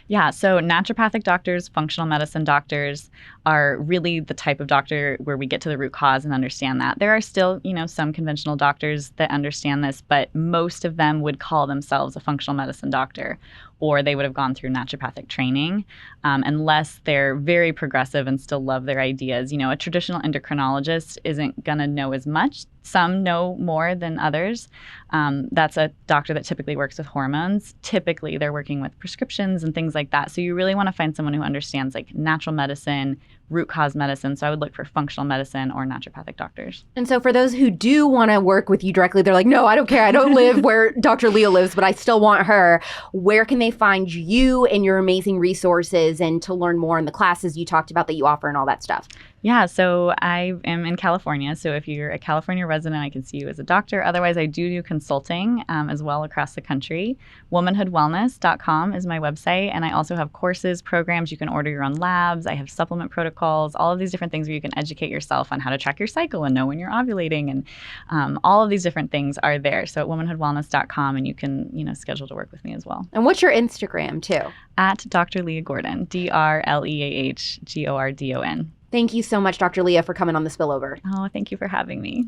Yeah, so naturopathic doctors, functional medicine doctors are really the type of doctor where we get to the root cause and understand that. There are still, some conventional doctors that understand this, but most of them would call themselves a functional medicine doctor, or they would have gone through naturopathic training, unless they're very progressive and still love their ideas. A traditional endocrinologist isn't going to know as much. Some know more than others. That's a doctor that typically works with hormones. Typically, they're working with prescriptions and things like that. So you really want to find someone who understands like natural medicine, root cause medicine. So I would look for functional medicine or naturopathic doctors. And so for those who do want to work with you directly, they're like, no, I don't care. I don't live where Dr. Leah lives, but I still want her. Where can they find you and your amazing resources and to learn more in the classes you talked about that you offer and all that stuff? Yeah, so I am in California. So if you're a California resident, I can see you as a doctor. Otherwise, I do consulting as well across the country. Womanhoodwellness.com is my website. And I also have courses, programs. You can order your own labs. I have supplement protocols, all of these different things where you can educate yourself on how to track your cycle and know when you're ovulating. And all of these different things are there. So at womanhoodwellness.com, and you can, schedule to work with me as well. And what's your Instagram too? At Dr. Leah Gordon, DrLeahGordon. Thank you so much, Dr. Leah, for coming on The Spillover. Oh, thank you for having me.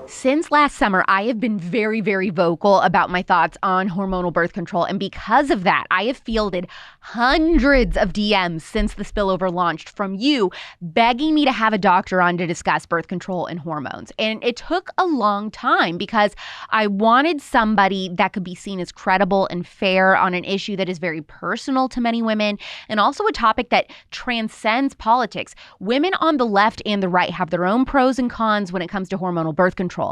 Since last summer, I have been very, very vocal about my thoughts on hormonal birth control. And because of that, I have fielded hundreds of DMs since The Spillover launched from you begging me to have a doctor on to discuss birth control and hormones. And it took a long time because I wanted somebody that could be seen as credible and fair on an issue that is very personal to many women, and also a topic that transcends politics. Women on the left and the right have their own pros and cons when it comes to hormonal birth control.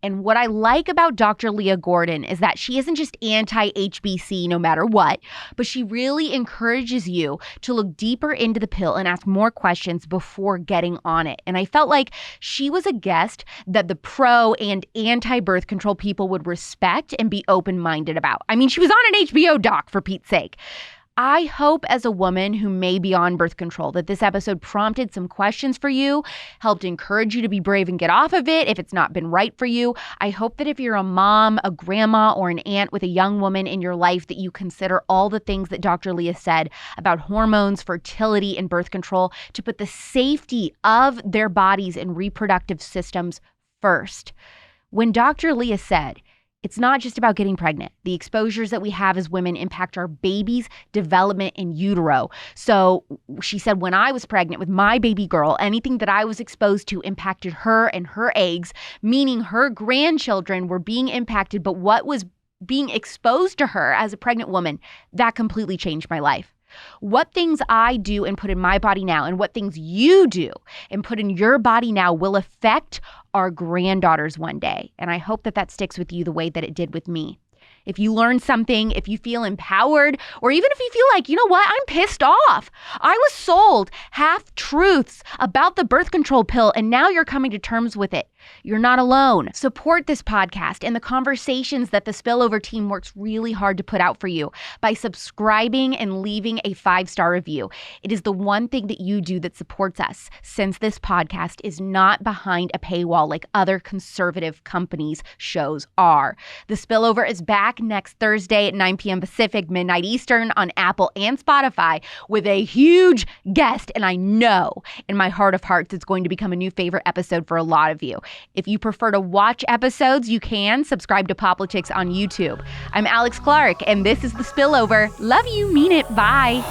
And what I like about Dr. Leah Gordon is that she isn't just anti-HBC no matter what, but she really encourages you to look deeper into the pill and ask more questions before getting on it. And I felt like she was a guest that the pro and anti-birth control people would respect and be open-minded about. I mean, she was on an HBO doc, for Pete's sake. I hope as a woman who may be on birth control that this episode prompted some questions for you, helped encourage you to be brave and get off of it if it's not been right for you. I hope that if you're a mom, a grandma, or an aunt with a young woman in your life, that you consider all the things that Dr. Leah said about hormones, fertility, and birth control to put the safety of their bodies and reproductive systems first. When Dr. Leah said, it's not just about getting pregnant. The exposures that we have as women impact our baby's development in utero. So she said, when I was pregnant with my baby girl, anything that I was exposed to impacted her and her eggs, meaning her grandchildren were being impacted. But what was being exposed to her as a pregnant woman, that completely changed my life. What things I do and put in my body now and what things you do and put in your body now will affect our granddaughters one day. And I hope that that sticks with you the way that it did with me. If you learn something, if you feel empowered, or even if you feel like, you know what, I'm pissed off. I was sold half-truths about the birth control pill, and now you're coming to terms with it. You're not alone. Support this podcast and the conversations that the Spillover team works really hard to put out for you by subscribing and leaving a 5-star review. It is the one thing that you do that supports us, since this podcast is not behind a paywall like other conservative companies' shows are. The Spillover is back next Thursday at 9 p.m. Pacific, midnight Eastern on Apple and Spotify with a huge guest. And I know in my heart of hearts, it's going to become a new favorite episode for a lot of you. If you prefer to watch episodes, you can subscribe to Politics on YouTube. I'm Alex Clark, and this is The Spillover. Love you, mean it. Bye.